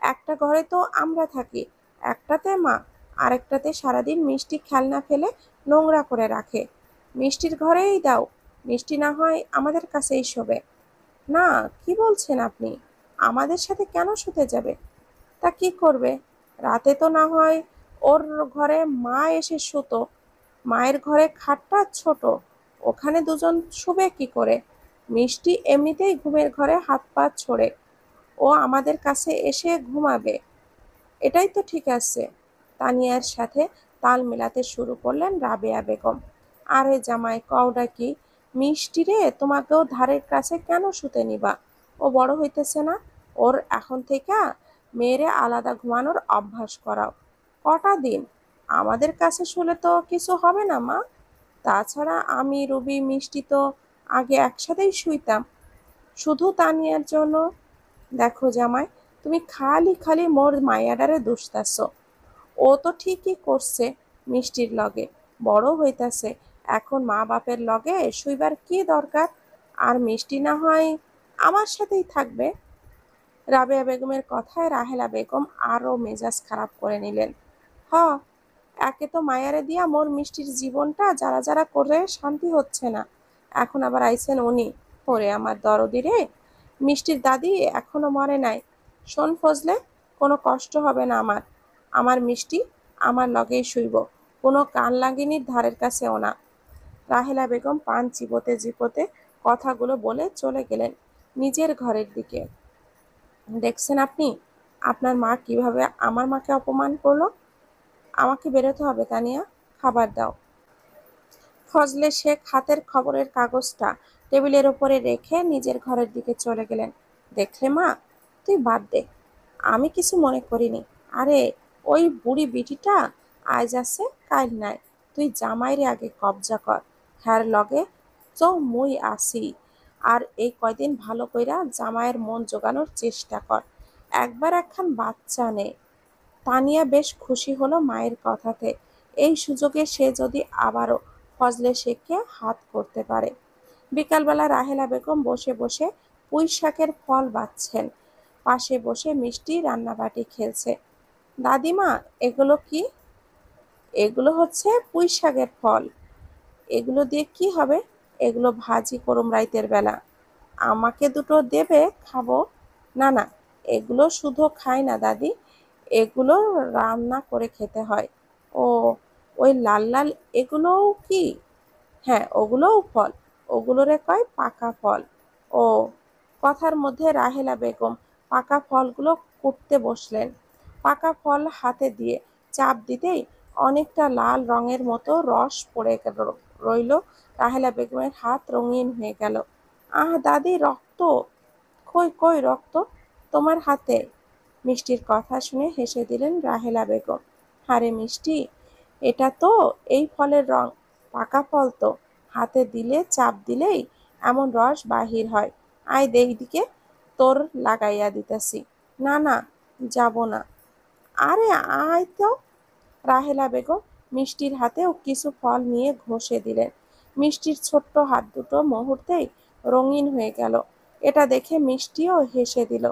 একটা ঘরে তো আমরা থাকি, একটাতে মা, আরেকটাতে সারাদিন মিষ্টি খেলনা ফেলে নোংরা করে রাখে। মিষ্টির ঘরেই দাও, মিষ্টি না হয় আমাদের কাছেই শোবে। না, কি বলছেন আপনি? আমাদের সাথে কেন শুতে যাবে? তা কি করবে? রাতে তো না হয় ওর ঘরে মা এসে শুতো। মায়ের ঘরে খাটটা ছোট, ওখানে দুজন শুবে কি করে? মিষ্টি এমনিতেই ঘুমের ঘরে হাত পা ছড়ে, ও আমাদের কাছে এসে ঘুমাবে। এটাই তো ঠিক আছে। তানিয়ার সাথে তাল মেলাতে শুরু করলেন রাবেয়া বেগম। আরে জামাই, কওডা কি? মিষ্টি রে তোমাকেও ধারের কাছে কেন শুতে নিবা? ও বড় হইতেছে না? ওর এখন থেকে মেয়েরে আলাদা ঘুমানোর অভ্যাস করাও। কটা দিন আমাদের কাছে শুলে তো কিছু হবে না মা। তাছাড়া আমি, রুবি, মিষ্টি তো আগে একসাথেই শুইতাম। শুধু তানিয়ার জন্য। দেখো জামাই, তুমি খালি খালি মোর মায়াডারে দুষতাছ। ও তো ঠিকই করছে মিষ্টির লগে, বড় হইতাছে। এখন মা বাপের লগে শুইবার কি দরকার? আর মিষ্টি না হয় আমার সাথেই থাকবে। রাবেয়া বেগমের কথায় রাহেলা বেগম আরো মেজাজ খারাপ করে নিলেন। হ, একে তো মায়ারে দিয়া মোর মিষ্টির জীবনটা যারা যারা করে শান্তি হচ্ছে না, এখন আবার আইছেন উনি। ওরে আমার দরদি রে, মিষ্টির দাদি এখনো মরে নাই। শোন ফজলে, কোনো কষ্ট হবে না আমার। আমার মিষ্টি আমার লগেই শুইব, কোনো কান লাগিনির ধারের কাছেও না। রাহেলা বেগম পান চিবোতে চিবোতে কথাগুলো বলে চলে গেলেন নিজের ঘরের দিকে। দেখছেন আপনি, আপনার মা কিভাবে আমার মাকে অপমান করলো। আমাকে বেরোতে হবে তানিয়া, খাবার দাও। ফজলে শেখ হাতের খবরের কাগজটা টেবিলের ওপরে রেখে নিজের ঘরের দিকে চলে গেলেন। দেখলে মা, তুই বাদ দে, আমি কিছু মনে করিনি। আরে, ওই বুড়ি বিটিটা আজ আছে কাইল নাই। তুই জামাইরে আগে কবজা কর, হ্যার লগে তো মুই আসি। আর এই কয়দিন ভালো কইরা জামাইয়ের মন জোগানোর চেষ্টা কর। একবার একখান বাচ্চা নে। তানিয়া বেশ খুশি হলো মায়ের কথাতে। এই সুযোগে সে যদি আবারও ফজলে শেখকে হাত করতে পারে। বিকালবেলা রাহেলা বেগম বসে বসে পুঁই শাকের ফল বাছছেন। পাশে বসে মিষ্টি রান্নাবাটি খেলছে। দাদিমা, এগুলো কি? এগুলো হচ্ছে পুঁই শাকের ফল। এগুলো দিয়ে কি হবে? এগুলো ভাজি করুম রাইতের বেলা। আমাকে দুটো দেবে, খাবো। না না, এগুলো শুধু খাই না দাদি, এগুলো রান্না করে খেতে হয়। ও, ওই লাল লাল এগুলোও কি? হ্যাঁ, ওগুলোও ফল। ওগুলোরে কয় পাকা ফল। ও। কথার মধ্যে রাহেলা বেগম পাকা ফলগুলো কুটতে বসলেন। পাকা ফল হাতে দিয়ে চাপ দিতেই অনেকটা লাল রঙের মতো রস পড়ে রইল। রাহেলা বেগমের হাত রঙিন হয়ে গেল। আহ দাদি, রক্ত! কই কই রক্ত? তোমার হাতে? মিষ্টির কথা শুনে হেসে দিলেন রাহেলা বেগম। আরে মিষ্টি, এটা তো এই ফলের রং, পাকা ফল তো। হাতে দিলে, চাপ দিলেই এমন রস বাহির হয়। আয় দিকে, তোর লাগাইয়া দিতেছি। না না, যাব না। আরে আয় তো। রাহেলা বেগম মিষ্টির হাতেও কিছু ফল নিয়ে ঘষে দিলেন। মিষ্টির ছোট্ট হাত দুটো মুহূর্তেই রঙিন হয়ে গেল। এটা দেখে মিষ্টিও হেসে দিল।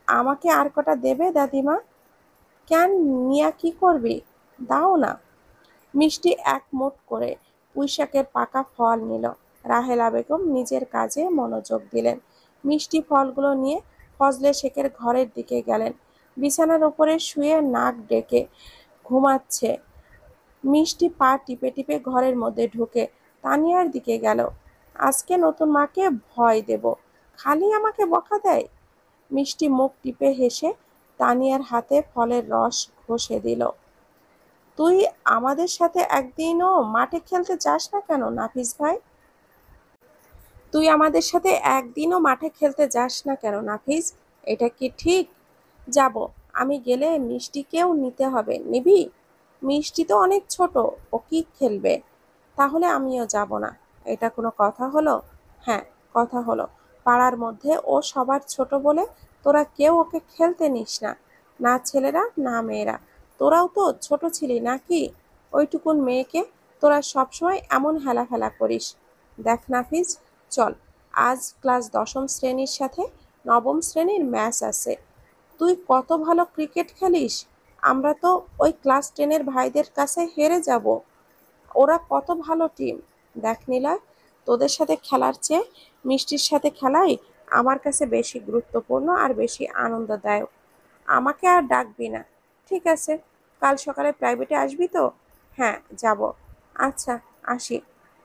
আমাকে আর কটা দেবে দাদিমা? কেন, নিয়া কি করবি? দাও না। মিষ্টি এক মুঠ করে পুঁইশাকের পাকা ফল নিল। রাহেলা বেগম নিজের কাজে মনোযোগ দিলেন। মিষ্টি ফলগুলো নিয়ে ফজলে শেখের ঘরের দিকে গেলেন। বিছানার উপরে শুয়ে নাক ডেকে ঘুমাচ্ছে। মিষ্টি পা টিপে টিপে ঘরের মধ্যে ঢুকে তানিয়ার দিকে গেল। আজকে নতুন মাকে ভয় দেব, খালি আমাকে বকা দেয়। মিষ্টি মুখ টিপে হেসে তানিয়ার হাতে ফলের রস ঘষে দিল। তুই আমাদের সাথে একদিনও মাঠে খেলতে যাস না কেন নাফিস ভাই? তুই আমাদের সাথে একদিনও মাঠে খেলতে যাস না কেন নাফিস? এটা কি ঠিক? যাব। আমি গেলে মিষ্টিকেও নিতে হবে, নিবি? মিষ্টি তো অনেক ছোট, ও কি খেলবে? তাহলে আমিও যাব না। এটা কোনো কথা হলো? হ্যাঁ, কথা হলো। পাড়ার মধ্যে ও সবার ছোট বলে তোরা কেউ ওকে খেলতে নিস না, না ছেলেরা না মেয়েরা। তোরাও তো ছোট ছিলি নাকি? ওইটুকুন মেয়েকে তোরা সবসময় এমন হেলাফেলা করিস। দেখ নাফিস, চল, আজ ক্লাস দশম শ্রেণীর সাথে নবম শ্রেণীর ম্যাচ আছে। তুই কত ভালো ক্রিকেট খেলিস, আমরা তো ওই ক্লাস 10-এর ভাইদের কাছে হেরে যাব। ওরা কত ভালো টিম। দেখ নীলা, তোদের সাথে খেলার চেয়ে মিষ্টির সাথে খেলাই আমার কাছে বেশি গুরুত্বপূর্ণ আর বেশি আনন্দদায়ক। আমাকে আর ডাকবি না, ঠিক আছে? কাল সকালে প্রাইভেটে আসবি তো? হ্যাঁ, যাব। আচ্ছা, আসি।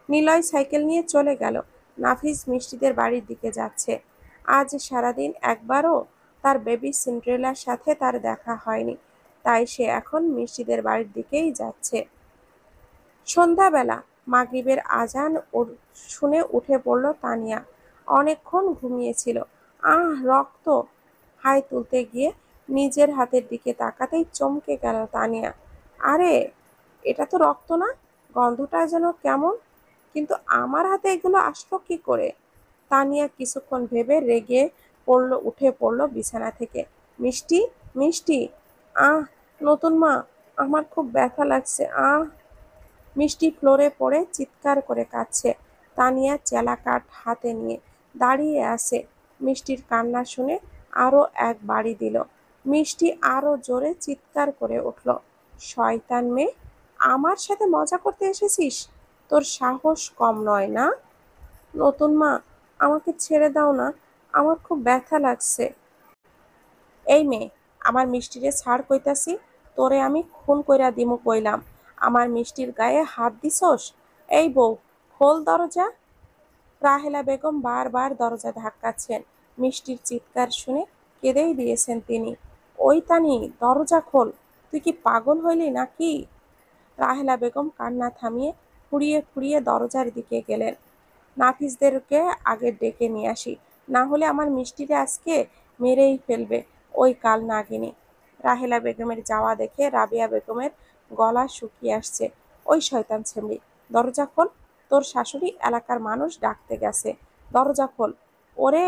নিলয় সাইকেল নিয়ে চলে গেল। নাফিস মিষ্টিদের বাড়ির দিকে যাচ্ছে। আজ সারাদিন একবারও তার বেবি সিন্ড্রেলার সাথে তার দেখা হয়নি, তাই সে এখন মিষ্টিদের বাড়ির দিকেই যাচ্ছে। সন্ধ্যাবেলা মাগরিবের আজান শুনে উঠে পড়ল তানিয়া। অনেকক্ষণ ঘুমিয়েছিল। আহ, রক্ত! হাই তুলতে গিয়ে নিজের হাতের দিকে তাকাতেই চমকে গেল তানিয়া। আরে, এটা তো রক্ত না, গন্ধটা যেন কেমন। কিন্তু আমার হাতে এগুলো আসলো কি করে? তানিয়া কিছুক্ষণ ভেবে রেগে উঠে পড়ল বিছানা থেকে। মিষ্টি, মিষ্টি! আহ, নতুন মা, আমার খুব ব্যথা লাগছে, আহ। মিষ্টি ফ্লোরে পড়ে চিৎকার করে কাঁদছে। তানিয়া চেলা কাঠ হাতে নিয়ে দাঁড়িয়ে আছে। মিষ্টির কান্না শুনে আরো এক বাড়ি দিল। মিষ্টি আরো জোরে চিৎকার করে উঠল। শয়তান মেয়ে, আমার সাথে মজা করতে এসেছিস? তোর সাহস কম নয় না? নতুন মা, আমাকে ছেড়ে দাও না, আমার খুব ব্যথা লাগছে। এই মেয়ে, আমার মিষ্টিরে ছাড় কইতাছি। তোরে আমি খুন কইরা দিমু কইলাম। আমার মিষ্টির গায়ে হাত দিছস? এই বউ, খোল দরজা। রাহেলা বেগম বারবার দরজা ধাক্কাচ্ছেন। মিষ্টির চিৎকার শুনে কেঁদেই দিয়েছেন তিনি। ওই তানি, দরজা খোল। তুই কি পাগল হইলি নাকি? রাহেলা বেগম কান্না থামিয়ে ফুঁড়িয়ে ফুঁড়িয়ে দরজার দিকে গেলেন। নাফিসদেরকে আগে ডেকে নিয়ে আসি, না হলে আমার মিষ্টিরে আজকে মেরেই ফেলবে ওই কাল নাগিনী। রাহেলা বেগমের যাওয়া দেখে রাবেয়া বেগমের গলা শুকিয়ে আসছে। ওই শয়তান ছেমড়ি, দরজা খোল। তোর শাশুড়ি এলাকার মানুষ ডাকতে গেছে, দরজা খোল। ওরে,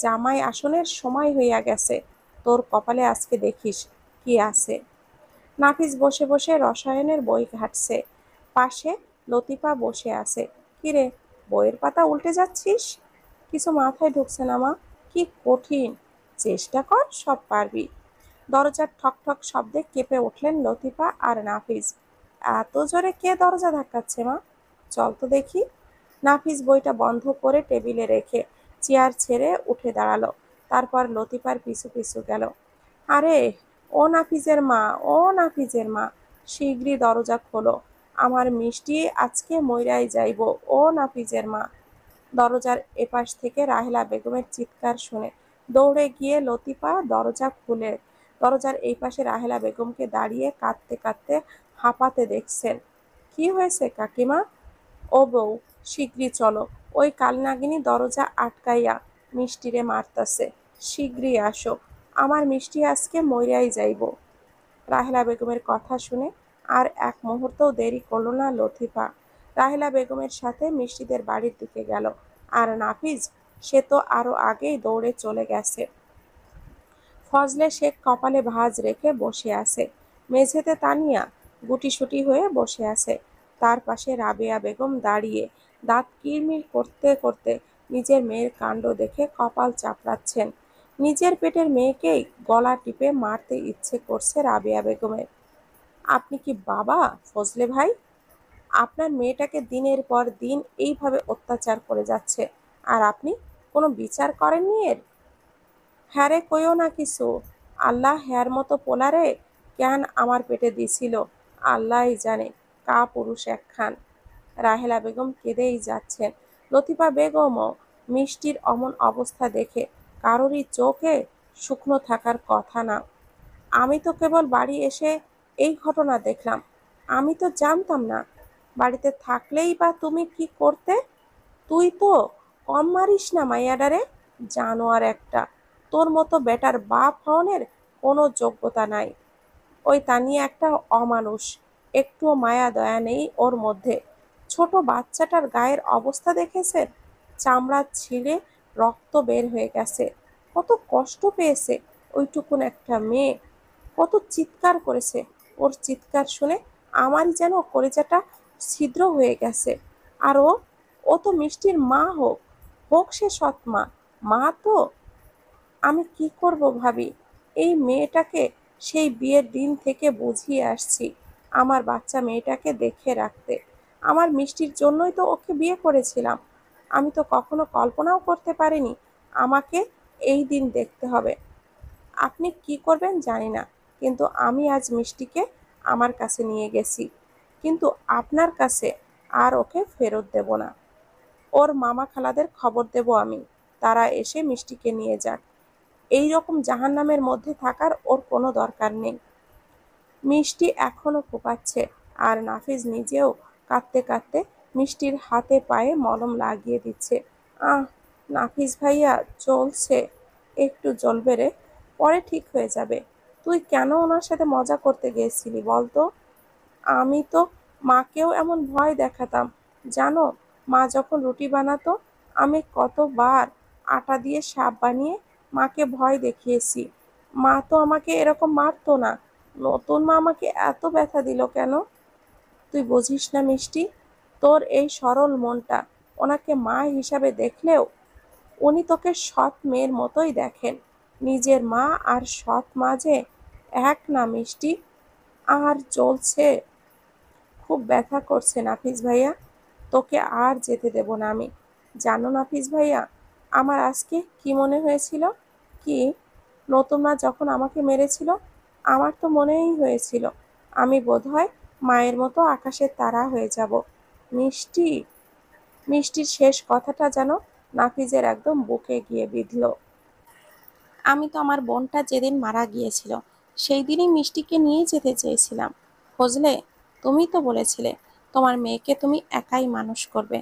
জামাই আসনের সময় হইয়া গেছে, তোর কপালে আজকে দেখিস কি আছে। নাফিস বসে বসে রসায়নের বই ঘাঁটছে। পাশে লতিফা বসে আছে। কিরে, বইয়ের পাতা উল্টে যাচ্ছিস? কিছু মাথায় ঢুকছে না মা, কি কঠিন। চেষ্টা কর, সব পারবি। দরজার ঠক ঠক শব্দে কেঁপে উঠলেন লতিফা আর নাফিস। এত জোরে কে দরজা ধাক্কাচ্ছে মা? চল তো দেখি। নাফিস বইটা বন্ধ করে টেবিলে রেখে চেয়ার ছেড়ে উঠে দাঁড়ালো। তারপর লতিফার পিছু পিছু গেল। আরে, ও নাফিজের মা, ও নাফিজের মা, শিগগিরই দরজা খোলো। আমার মিষ্টি আজকে মইরাই যাইব, ও নাফিজের মা। দরজার এপাশ থেকে রাহেলা বেগমের চিৎকার শুনে দৌড়ে গিয়ে লতিফা দরজা খুলে দরজার এই পাশে রাহেলা বেগমকে দাঁড়িয়ে কাঁদতে কাঁদতে হাঁপাতে দেখছেন। কি হয়েছে কাকিমা? ও বউ, শিগগিরই চলো, ওই কালনাগিনী দরজা আটকাইয়া মিষ্টিরে মারতাছে। শিগগিরই আসো, আমার মিষ্টি আজকে মইরাই যাইব। রাহেলা বেগমের কথা শুনে আর এক মুহূর্তও দেরি করল না লতিফা। রাহেলা বেগমের সাথে মিষ্টিদের বাড়ির দিকে গেল। আর নাফিজ, সে তো আরো আগেই দৌড়ে চলে গেছে। ফজলে শেখ কপালে ভাঁজ রেখে বসে আছে। মেঝেতে তানিয়া গুটিসুটি হয়ে বসে আছে। তার পাশে রাবেয়া বেগম দাঁড়িয়ে দাঁত কিরমির করতে করতে নিজের মেয়ের কাণ্ড দেখে কপাল চাপড়াচ্ছেন। নিজের পেটের মেয়েকেই গলা টিপে মারতে ইচ্ছে করছে রাবেয়া বেগমের। আপনি কি বাবা ফজলে ভাই? আপনার মেয়েটাকে দিনের পর দিন এইভাবে অত্যাচার করে যাচ্ছে, আর আপনি কোনো বিচার করেননি এর? হ্যারে কইও না কিছু। আল্লাহ হ্যার মতো পোলারে জ্ঞান আমার পেটে দিছিল, আল্লাহই জানে কা পুরুষ একখান। রাহেলা বেগম কেঁদেই যাচ্ছেন। লতিফা বেগমও মিষ্টির অমন অবস্থা দেখে কারোরই চোখে শুকনো থাকার কথা না। আমি তো কেবল বাড়ি এসে এই ঘটনা দেখলাম, আমি তো জানতাম না। বাড়িতে থাকলেই বা তুমি কি করতে? তুই তো কম মারিস না মাইয়াডারে, জানোয়ার একটা। তোর মতো বেটার বাপ হওনের কোনো যোগ্যতা নাই। ওই তানিয়া একটা অমানুষ, একটুও মায়া দয়া নেই ওর মধ্যে। ছোট বাচ্চাটার গায়ের অবস্থা দেখেছেন? চামড়া ছিঁড়ে রক্ত বের হয়ে গেছে। কত কষ্ট পেয়েছে ওইটুকুন একটা মেয়ে, কত চিৎকার করেছে। ওর চিৎকার শুনে আমারই যেন কলিজাটা ছিদ্র হয়ে গেছে। আর ও ও তো মিষ্টির মা, হোক হোক সে সৎ মা, মা তো। আমি কি করব ভাবি? এই মেয়েটাকে সেই বিয়ের দিন থেকে বুঝিয়ে আসছি আমার বাচ্চা মেয়েটাকে দেখে রাখতে। আমার মিষ্টির জন্যই তো ওকে বিয়ে করেছিলাম। আমি তো কখনো কল্পনাও করতে পারিনি আমাকে এই দিন দেখতে হবে। আপনি কি করবেন জানি না, কিন্তু আমি আজ মিষ্টিকে আমার কাছে নিয়ে গেছি, কিন্তু আপনার কাছে। আর ওকে ফেরত দেব না। ওর মামা খালাদের খবর দেব আমি, তারা এসে মিষ্টিকে নিয়ে যাক। এই রকম জাহান্নামের মধ্যে থাকার ওর কোনো দরকার নেই। মিষ্টি এখনো ফোঁপাচ্ছে, আর নাফিজ নিজেও কাঁদতে কাঁদতে মিষ্টির হাতে পায়ে মলম লাগিয়ে দিচ্ছে। আহ, নাফিজ ভাইয়া চলছে, একটু জ্বলবে রে, পরে ঠিক হয়ে যাবে। তুই কেন ওনার সাথে মজা করতে গিয়েছিলি বলতো? আমি তো মাকেও এমন ভয় দেখাতাম, জানো? মা যখন রুটি বানাতো, আমি কতবার আটা দিয়ে সাপ বানিয়ে মাকে ভয় দেখিয়েছি। মা তো আমাকে এরকম মারতো না, নতুন মা আমাকে এত ব্যথা দিল কেন? তুই বুঝিস না মিষ্টি, তোর এই সরল মনটা। ওনাকে মা হিসাবে দেখলেও উনি তোকে সৎ মেয়ের মতোই দেখেন। নিজের মা আর সৎ মা যে এক না মিষ্টি। আর চলছে, খুব ব্যথা করছে নাফিস ভাইয়া, তোকে আর যেতে দেব না আমি। জানো নাফিস ভাইয়া, আমার আজকে কি মনে হয়েছিল? কি? নতুন মা যখন আমাকে মেরেছিল, আমার তো মনেই হয়েছিল আমি বোধহয় মায়ের মতো আকাশের তারা হয়ে যাব। মিষ্টি, মিষ্টির শেষ কথাটা যেন নাফিজের একদম বুকে গিয়ে বিঁধল। আমি তো আমার বোনটা যেদিন মারা গিয়েছিল সেই দিনই মিষ্টিকে নিয়ে যেতে চেয়েছিলাম। ফজলে, তুমি তো বলেছিলে তোমার মেয়েকে তুমি একাই মানুষ করবে।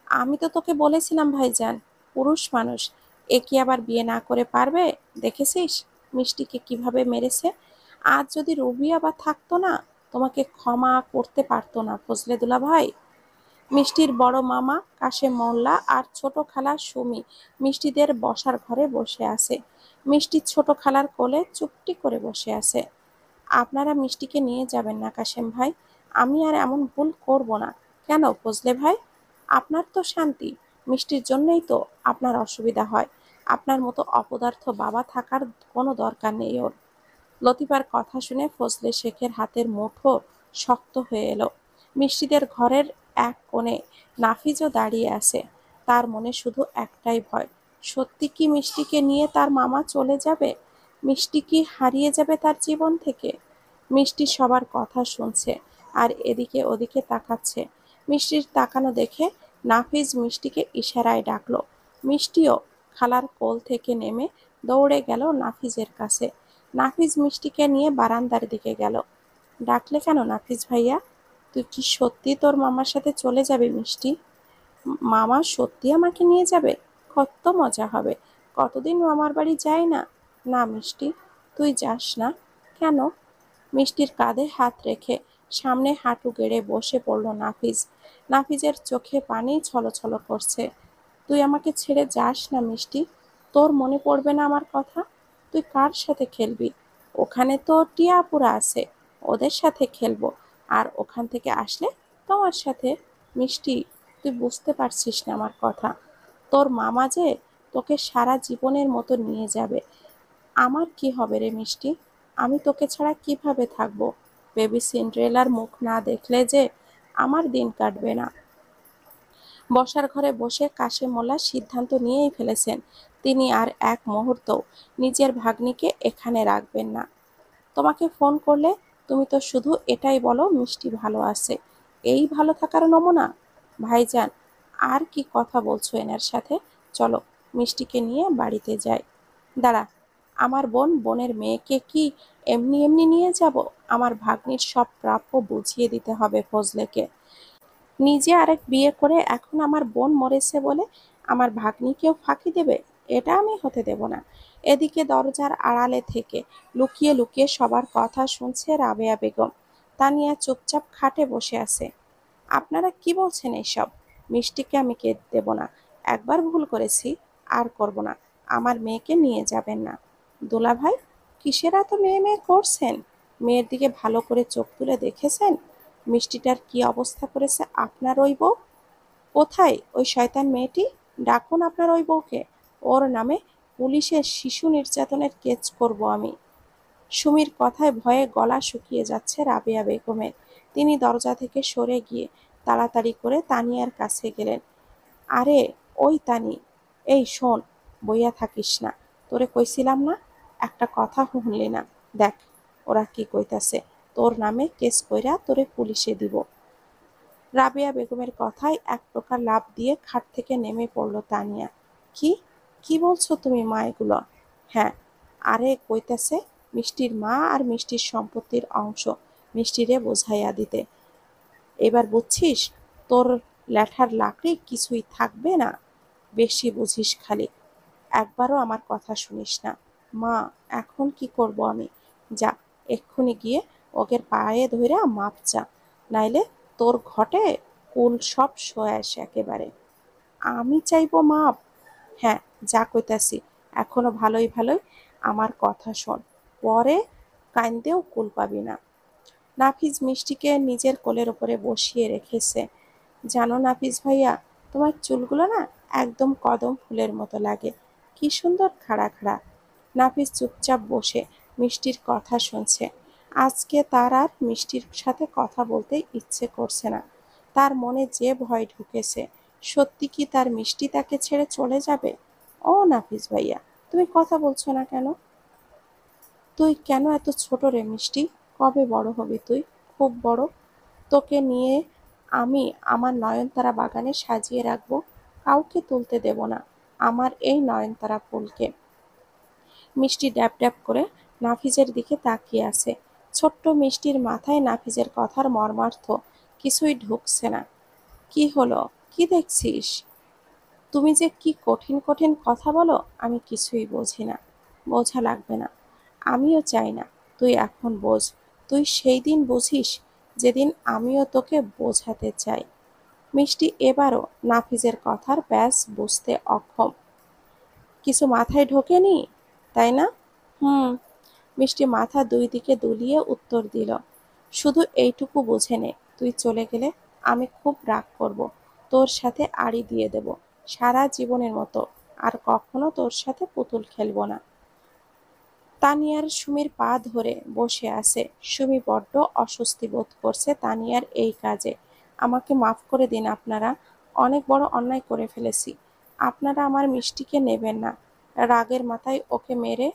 আমি তো তোকে বলেছিলাম ভাইজান, পুরুষ মানুষ, এ কি আবার বিয়ে না করে পারবে? দেখেছিস মিষ্টিকে কিভাবে মেরেছে। আজ যদি রুবিয়া বা থাকতো না, তোমাকে ক্ষমা করতে পারতো না ফজলে দুলা ভাই। মিষ্টির বড় মামা কাশেম মোল্লা আর ছোট খালা সুমি মিষ্টিদের বসার ঘরে বসে আছে। মিষ্টির ছোট খালার কোলে চুপটি করে বসে আছে। আপনারা মিষ্টিকে নিয়ে যাবেন না কাশেম ভাই, আমি আর এমন ভুল করব না। কেন ফজলে ভাই? আপনার তো শান্তি, মিষ্টির জন্যই তো আপনার অসুবিধা হয়। আপনার মতো অপদার্থ বাবা থাকার কোনো দরকার নেই ওর। লতিফার কথা শুনে ফজলে শেখের হাতের মুঠো শক্ত হয়ে এলো। মিষ্টিদের ঘরের এক কোণে নাফিজও দাঁড়িয়ে আছে। তার মনে শুধু একটাই ভয়, সত্যি কি মিষ্টিকে নিয়ে তার মামা চলে যাবে? মিষ্টি কি হারিয়ে যাবে তার জীবন থেকে? মিষ্টি সবার কথা শুনছে আর এদিকে ওদিকে তাকাচ্ছে। মিষ্টির তাকানো দেখে নাফিজ মিষ্টিকে ইশারায় ডাকলো। মিষ্টিও খালার কোল থেকে নেমে দৌড়ে গেল নাফিজের কাছে। নাফিজ মিষ্টিকে নিয়ে বারান্দার দিকে গেল। ডাকলে কেন নাফিজ ভাইয়া? তুই কি সত্যি তোর মামার সাথে চলে যাবি মিষ্টি? মামা সত্যি আমাকে নিয়ে যাবে? কত মজা হবে। কতদিন মামার বাড়ি যাই না। না মিষ্টি, তুই যাস না। কেন? মিষ্টির কাঁধে হাত রেখে সামনে হাঁটু গেড়ে বসে পড়ল নাফিজ। নাফিজের চোখে পানি ছলছল করছে। তুই আমাকে ছেড়ে যাস না মিষ্টি। তোর মনে পড়বে না আমার কথা? তুই কার সাথে খেলবি? ওখানে তো টিয়াপুরা আছে, ওদের সাথে খেলবো। আর ওখান থেকে আসলে তোমার সাথে। মিষ্টি, তুই বুঝতে পারছিস না আমার কথা। তোর মামা যে তোকে সারা জীবনের মতো নিয়ে যাবে। আমার কি হবে রে মিষ্টি? আমি তোকে ছাড়া কিভাবে থাকবো? বেবি সিন্ড্রেলার মুখ না দেখলে যে আমার দিন কাটবে না। বসার ঘরে বসে কাশেমোল্লা সিদ্ধান্ত নিয়েই ফেলেছেন, তিনি আর এক মুহূর্তও নিজের ভাগ্নিকে এখানে রাখবেন না। তোমাকে ফোন করলে তুমি তো শুধু এটাই বলো মিষ্টি ভালো আছে। এই ভালো থাকার নমুনা? ভাইজান, আর কি কথা বলছো এনার সাথে? চলো মিষ্টিকে নিয়ে বাড়িতে যাই। দাঁড়া, আমার বোনের মেয়েকে কি এমনি এমনি নিয়ে যাব? আমার ভাগ্নির সব প্রাপ্য বুঝিয়ে দিতে হবে ফজলেকে। নিজে আরেক বিয়ে করে এখন আমার বোন মরেছে বলে আমার ভাগ্নিকেও ফাঁকি দেবে? এটা আমি হতে দেব না। এদিকে দরজার আড়ালে থেকে লুকিয়ে লুকিয়ে সবার কথা শুনছে রাবেয়া বেগম। তানিয়া চুপচাপ খাটে বসে আছে। আপনারা কি বলছেন এইসব? মিষ্টিকে আমি কেক দেব না। একবার ভুল করেছি, আর করব না। আমার মেয়েকে নিয়ে যাবেন না। দুলাভাই, কিসের এত মেয়ে মেয়ে করছেন? মেয়ের দিকে ভালো করে চোখ তুলে দেখেছেন মিষ্টিটার কি অবস্থা করেছে আপনার ওই বউ? কোথায় ওই শয়তান মেয়েটি? ডাকুন আপনার ওই বউকে। ওর নামে পুলিশের শিশু নির্যাতনের কেস করব আমি। সুমির কথায় ভয়ে গলা শুকিয়ে যাচ্ছে রাবেয়া বেগমের। তিনি দরজা থেকে সরে গিয়ে তাড়াতাড়ি করে তানিয়ার কাছে গেলেন। আরে ওই তানি, এই শোন, বইয়া থাকিস না। তোরে কইছিলাম না, একটা কথা শুনলি না। দেখ ওরা কি কইতাছে, তোর নামে কেস কইরা তোরে পুলিশে দিব। রাবেয়া বেগমের কথায় এক প্রকার লাফ দিয়ে খাট থেকে নেমে পড়ল তানিয়া। কি কি বলছো তুমি মা এগুলো? হ্যাঁ, আরে কইতাছে মিষ্টির মা আর মিষ্টির সম্পত্তির অংশ মিষ্টিরে বোঝাইয়া দিতে। এবার বুঝছিস? তোর ল্যাঠার লাকড়ি কিছুই থাকবে না। বেশি বুঝিস খালি, একবারও আমার কথা শুনিস না। মা, এখন কি করব আমি? যা, এক্ষুনি গিয়ে ওদের পায়ে ধইরা মাপ চা, নাইলে তোর ঘটে কুল সব শেষ একেবারে। আমি চাইবো মাপ? হ্যাঁ, যা কইতাছি, এখনো ভালোই ভালোই আমার কথা শোন, পরে কাইন্দেও কুল পাবি না। নাফিজ মিষ্টিকে নিজের কোলের ওপরে বসিয়ে রেখেছে। জানো নাফিজ ভাইয়া, তোমার চুলগুলো না একদম কদম ফুলের মতো লাগে। কি সুন্দর খাড়া খাড়া। নাফিজ চুপচাপ বসে মিষ্টির কথা শুনছে। আজকে তার আর মিষ্টির সাথে কথা বলতে ইচ্ছে করছে না। তার মনে যে ভয় ঢুকেছে, সত্যি কি তার মিষ্টি তাকে ছেড়ে চলে যাবে? ও নাফিজ ভাইয়া, তুমি কথা বলছো না কেন? তুই কেন এত ছোট রে মিষ্টি? কবে বড় হবি তুই? খুব বড়। তোকে নিয়ে আমি আমার নয়নতারা বাগানে সাজিয়ে রাখবো। কাউকে তুলতে দেব না আমার এই নয়নতারা ফুলকে। মিষ্টি ড্যাব ড্যাব করে নাফিজের দিকে তাকিয়ে আছে। ছোট্ট মিষ্টির মাথায় নাফিজের কথার মর্মার্থ কিছুই ঢুকছে না। কি হলো? কি দেখছিস? তুমি যে কি কঠিন কঠিন কথা বলো, আমি কিছুই বুঝি না। বোঝা লাগবে না, আমিও চাই না তুই এখন বোঝ। তুই সেই দিন বুঝিস যেদিন আমিও তোকে বোঝাতে চাই। মিষ্টি এবারও নাফিজের কথার ব্যাস বুঝতে অক্ষম। কিছু মাথায় ঢোকেনি, তাই না? হুম। মিষ্টি মাথা দুই দিকে দুলিয়ে উত্তর দিল। শুধু এইটুকু বুঝে নে, তুই চলে গেলে আমি খুব রাগ করব। তোর সাথে আড়ি দিয়ে দেব সারা জীবনের মতো। আর কখনো তোর সাথে পুতুল খেলবো না। তানিয়ার সুমির পা ধরে বসে আছে। সুমি বড্ড অস্বস্তি বোধ করছে তানিয়ার এই কাজে। আমাকে মাফ করে দিন আপনারা, অনেক বড় অন্যায় করে ফেলেছি। আপনারা আমার মিষ্টিকে নেবেন না। রাগের মাথায় ওকে মেরে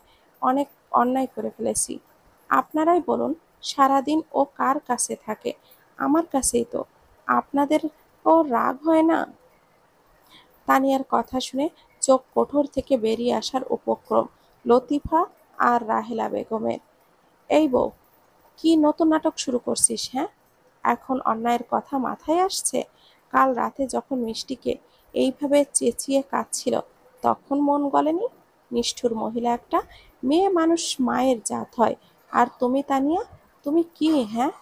অনেক অন্যায় করে ফেলেছি। আপনারাই বলুন, সারাদিন ও কার কাছে থাকে? আমার কাছেই তো। আপনাদের ও রাগ হয় না? তানিয়ার কথা শুনে চোখ কোঠর থেকে বেরিয়ে আসার উপক্রম লতিফা আর রাহেলা বেগমের। এই বউ, কি নতুন নাটক শুরু করছিস? হ্যাঁ, এখন অন্যায়ের কথা মাথায় আসছে? কাল রাতে যখন মিষ্টিকে এইভাবে চেঁচিয়ে কাঁদছিল, তখন মন গলেনি? নিষ্ঠুর মহিলা একটা। মেয়ে মানুষ মায়ের জাত হয়। আর তুমি তানিয়া, তুমি কি? হ্যাঁ,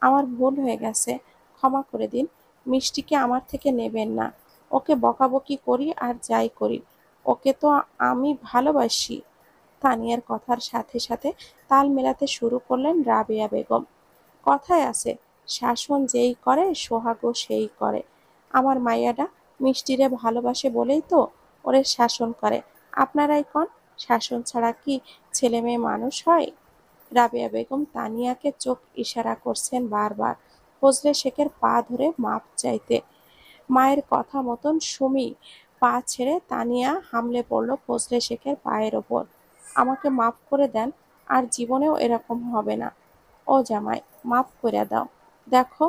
আমার ভুল হয়ে গেছে, ক্ষমা করে দিন। মিষ্টিকে আমার থেকে নেবেন না। ওকে বকাবকি করি আর যাই করি, ওকে তো আমি ভালোবাসি। তানিয়ার কথার সাথে সাথে তাল মেলাতে শুরু করলেন রাবেয়া বেগম। কথায় আছে, শাসন যেই করে সোহাগও সেই করে। আমার মাইয়াটা মিষ্টিরে ভালোবাসে বলেই তো ওরে শাসন করে। আপনারাই কন, শাসন ছাড়া কি ছেলে মেয়ে মানুষ হয়? রাবেয়া বেগম তানিয়াকে চোখ ইশারা করছেন বারবার ফজলে শেখের পা ধরে মাপ চাইতে। মায়ের কথা মতন সুমি পা ছেড়ে তানিয়া হামলে পড়ল ফজলে শেখের পায়ের ওপর। আমাকে মাফ করে দেন, আর জীবনেও এরকম হবে না। ও জামাই, মাফ করে দাও। দেখো,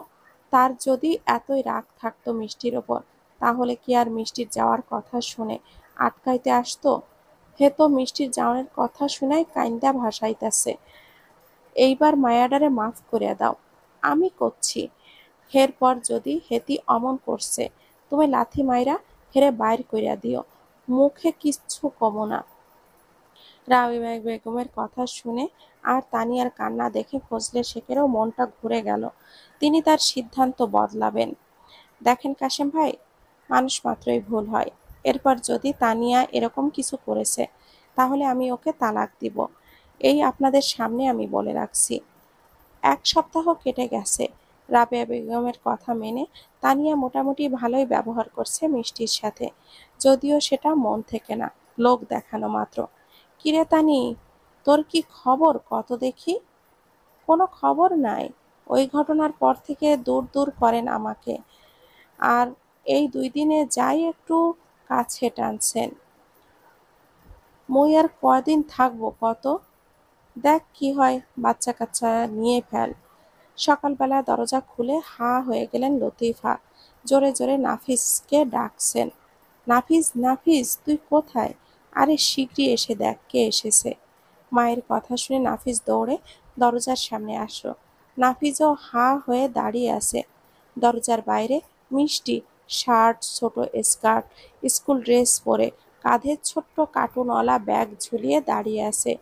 তার যদি এতই রাগ থাকতো মিষ্টির ওপর, তাহলে কি আর মিষ্টির যাওয়ার কথা শুনে আটকাইতে আসতো? হে তো মিষ্টির যাওয়ার কথা শুনাই কাইন্দা ভাসাইতাছে। এইবার মায়াডারে মাফ করিয়া দাও। আমি করছি। হের পর যদি হেতি অমন করছে, তুমি লাথি মাইরা হেরে বাইর কইরা দিও। মুখে কিচ্ছু কমো না। রাবেয়া বেগমের কথা শুনে আর তানিয়ার কান্না দেখে ফজলে শেখেরও মনটা ঘুরে গেল। তিনি তার সিদ্ধান্ত বদলাবেন। দেখেন কাশেম ভাই, মানুষ মাত্রই ভুল হয়। এরপর যদি তানিয়া এরকম কিছু করেছে, তাহলে আমি ওকে তালাক দিব। এই আপনাদের সামনে আমি বলে রাখছি। ১ সপ্তাহ কেটে গেছে। রাবেয়া বেগমের কথা মেনে তানিয়া মোটামুটি ভালোই ব্যবহার করছে মিষ্টির সাথে, যদিও সেটা মন থেকে না, লোক দেখানো মাত্র। কিরে তানি, তোর কি খবর কত দেখি? কোনো খবর নাই। ওই ঘটনার পর থেকে দূর দূর করেন আমাকে। আর এই ২ দিনে যাই একটু কাছে টানছেন। মুই আর কয়দিন থাকবো কত? দেখ কি হয়, বাচ্চা কাচ্চা নিয়ে ফেল। সকালবেলা দরজা খুলে হাঁ হয়ে গেলেন লতিফা। জোরে জোরে নাফিসকে ডাকছেন। নাফিস, নাফিস, তুই কোথায়? আরে শিগগির এসে দেখ কে এসেছে। মায়ের কথা শুনে নাফিস দৌড়ে দরজার সামনে আসলো। নাফিসও হাঁ হয়ে দাঁড়িয়ে আছে। দরজার বাইরে মিষ্টি, শার্ট, ছোট স্কার্ট, স্কুল ড্রেস পরে, কাঁধে ছোট্ট কার্টুনওয়ালা ব্যাগ ঝুলিয়ে দাঁড়িয়ে আছে,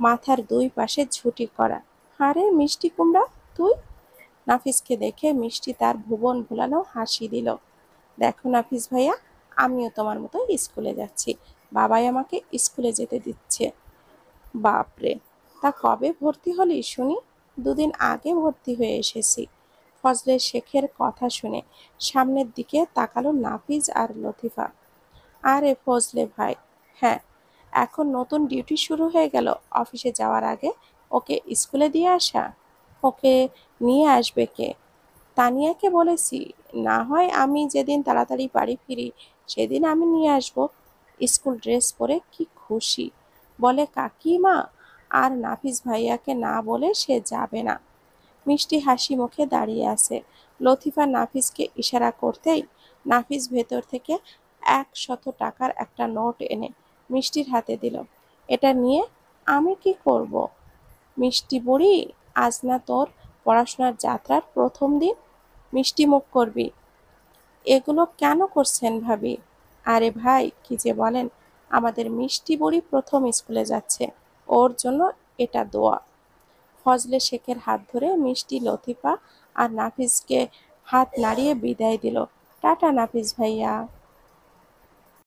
মাথার ২ পাশে ঝুঁটি করা। আরে মিষ্টি কুমড়া, তুই? নাফিসকে দেখে মিষ্টি তার ভুবন ভোলানো হাসি দিল। দেখো নাফিস ভাইয়া, আমিও তোমার মতো স্কুলে যাচ্ছি। বাবাই আমাকে স্কুলে যেতে দিচ্ছে। বাপরে, তা কবে ভর্তি হলি শুনি? ২ দিন আগে ভর্তি হয়ে এসেছি। ফজলে শেখের কথা শুনে সামনের দিকে তাকালো নাফিজ আর লতিফা। আরে ফজলে ভাই, হ্যাঁ, এখন নতুন ডিউটি শুরু হয়ে গেল। অফিসে যাওয়ার আগে ওকে স্কুলে দিয়ে আসা? ওকে নিয়ে আসবে কে? তানিয়াকে বলেছি, না হয় আমি যেদিন তাড়াতাড়ি বাড়ি ফিরি সেদিন আমি নিয়ে আসবো। স্কুল ড্রেস পরে কি খুশি, বলে কাকিমা। আর নাফিস ভাইয়াকে না বলে সে যাবে না। মিষ্টি হাসি মুখে দাঁড়িয়ে আছে। লতিফা নাফিসকে ইশারা করতেই নাফিস ভেতর থেকে ১০০ টাকার একটা নোট এনে মিষ্টির হাতে দিল। এটা নিয়ে আমি কি করব? মিষ্টি বুড়ি, আজ না তোর পড়াশোনার যাত্রার প্রথম দিন, মিষ্টি মুখ করবি। এগুলো কেন করছেন ভাবি? আরে ভাই, কি যে বলেন, আমাদের মিষ্টি বুড়ি প্রথম স্কুলে যাচ্ছে, ওর জন্য এটা দোয়া। ফজলে শেখের হাত ধরে মিষ্টি লতিফা আর নাফিসকে হাত নাড়িয়ে বিদায় দিল। টাটা নাফিস ভাইয়া।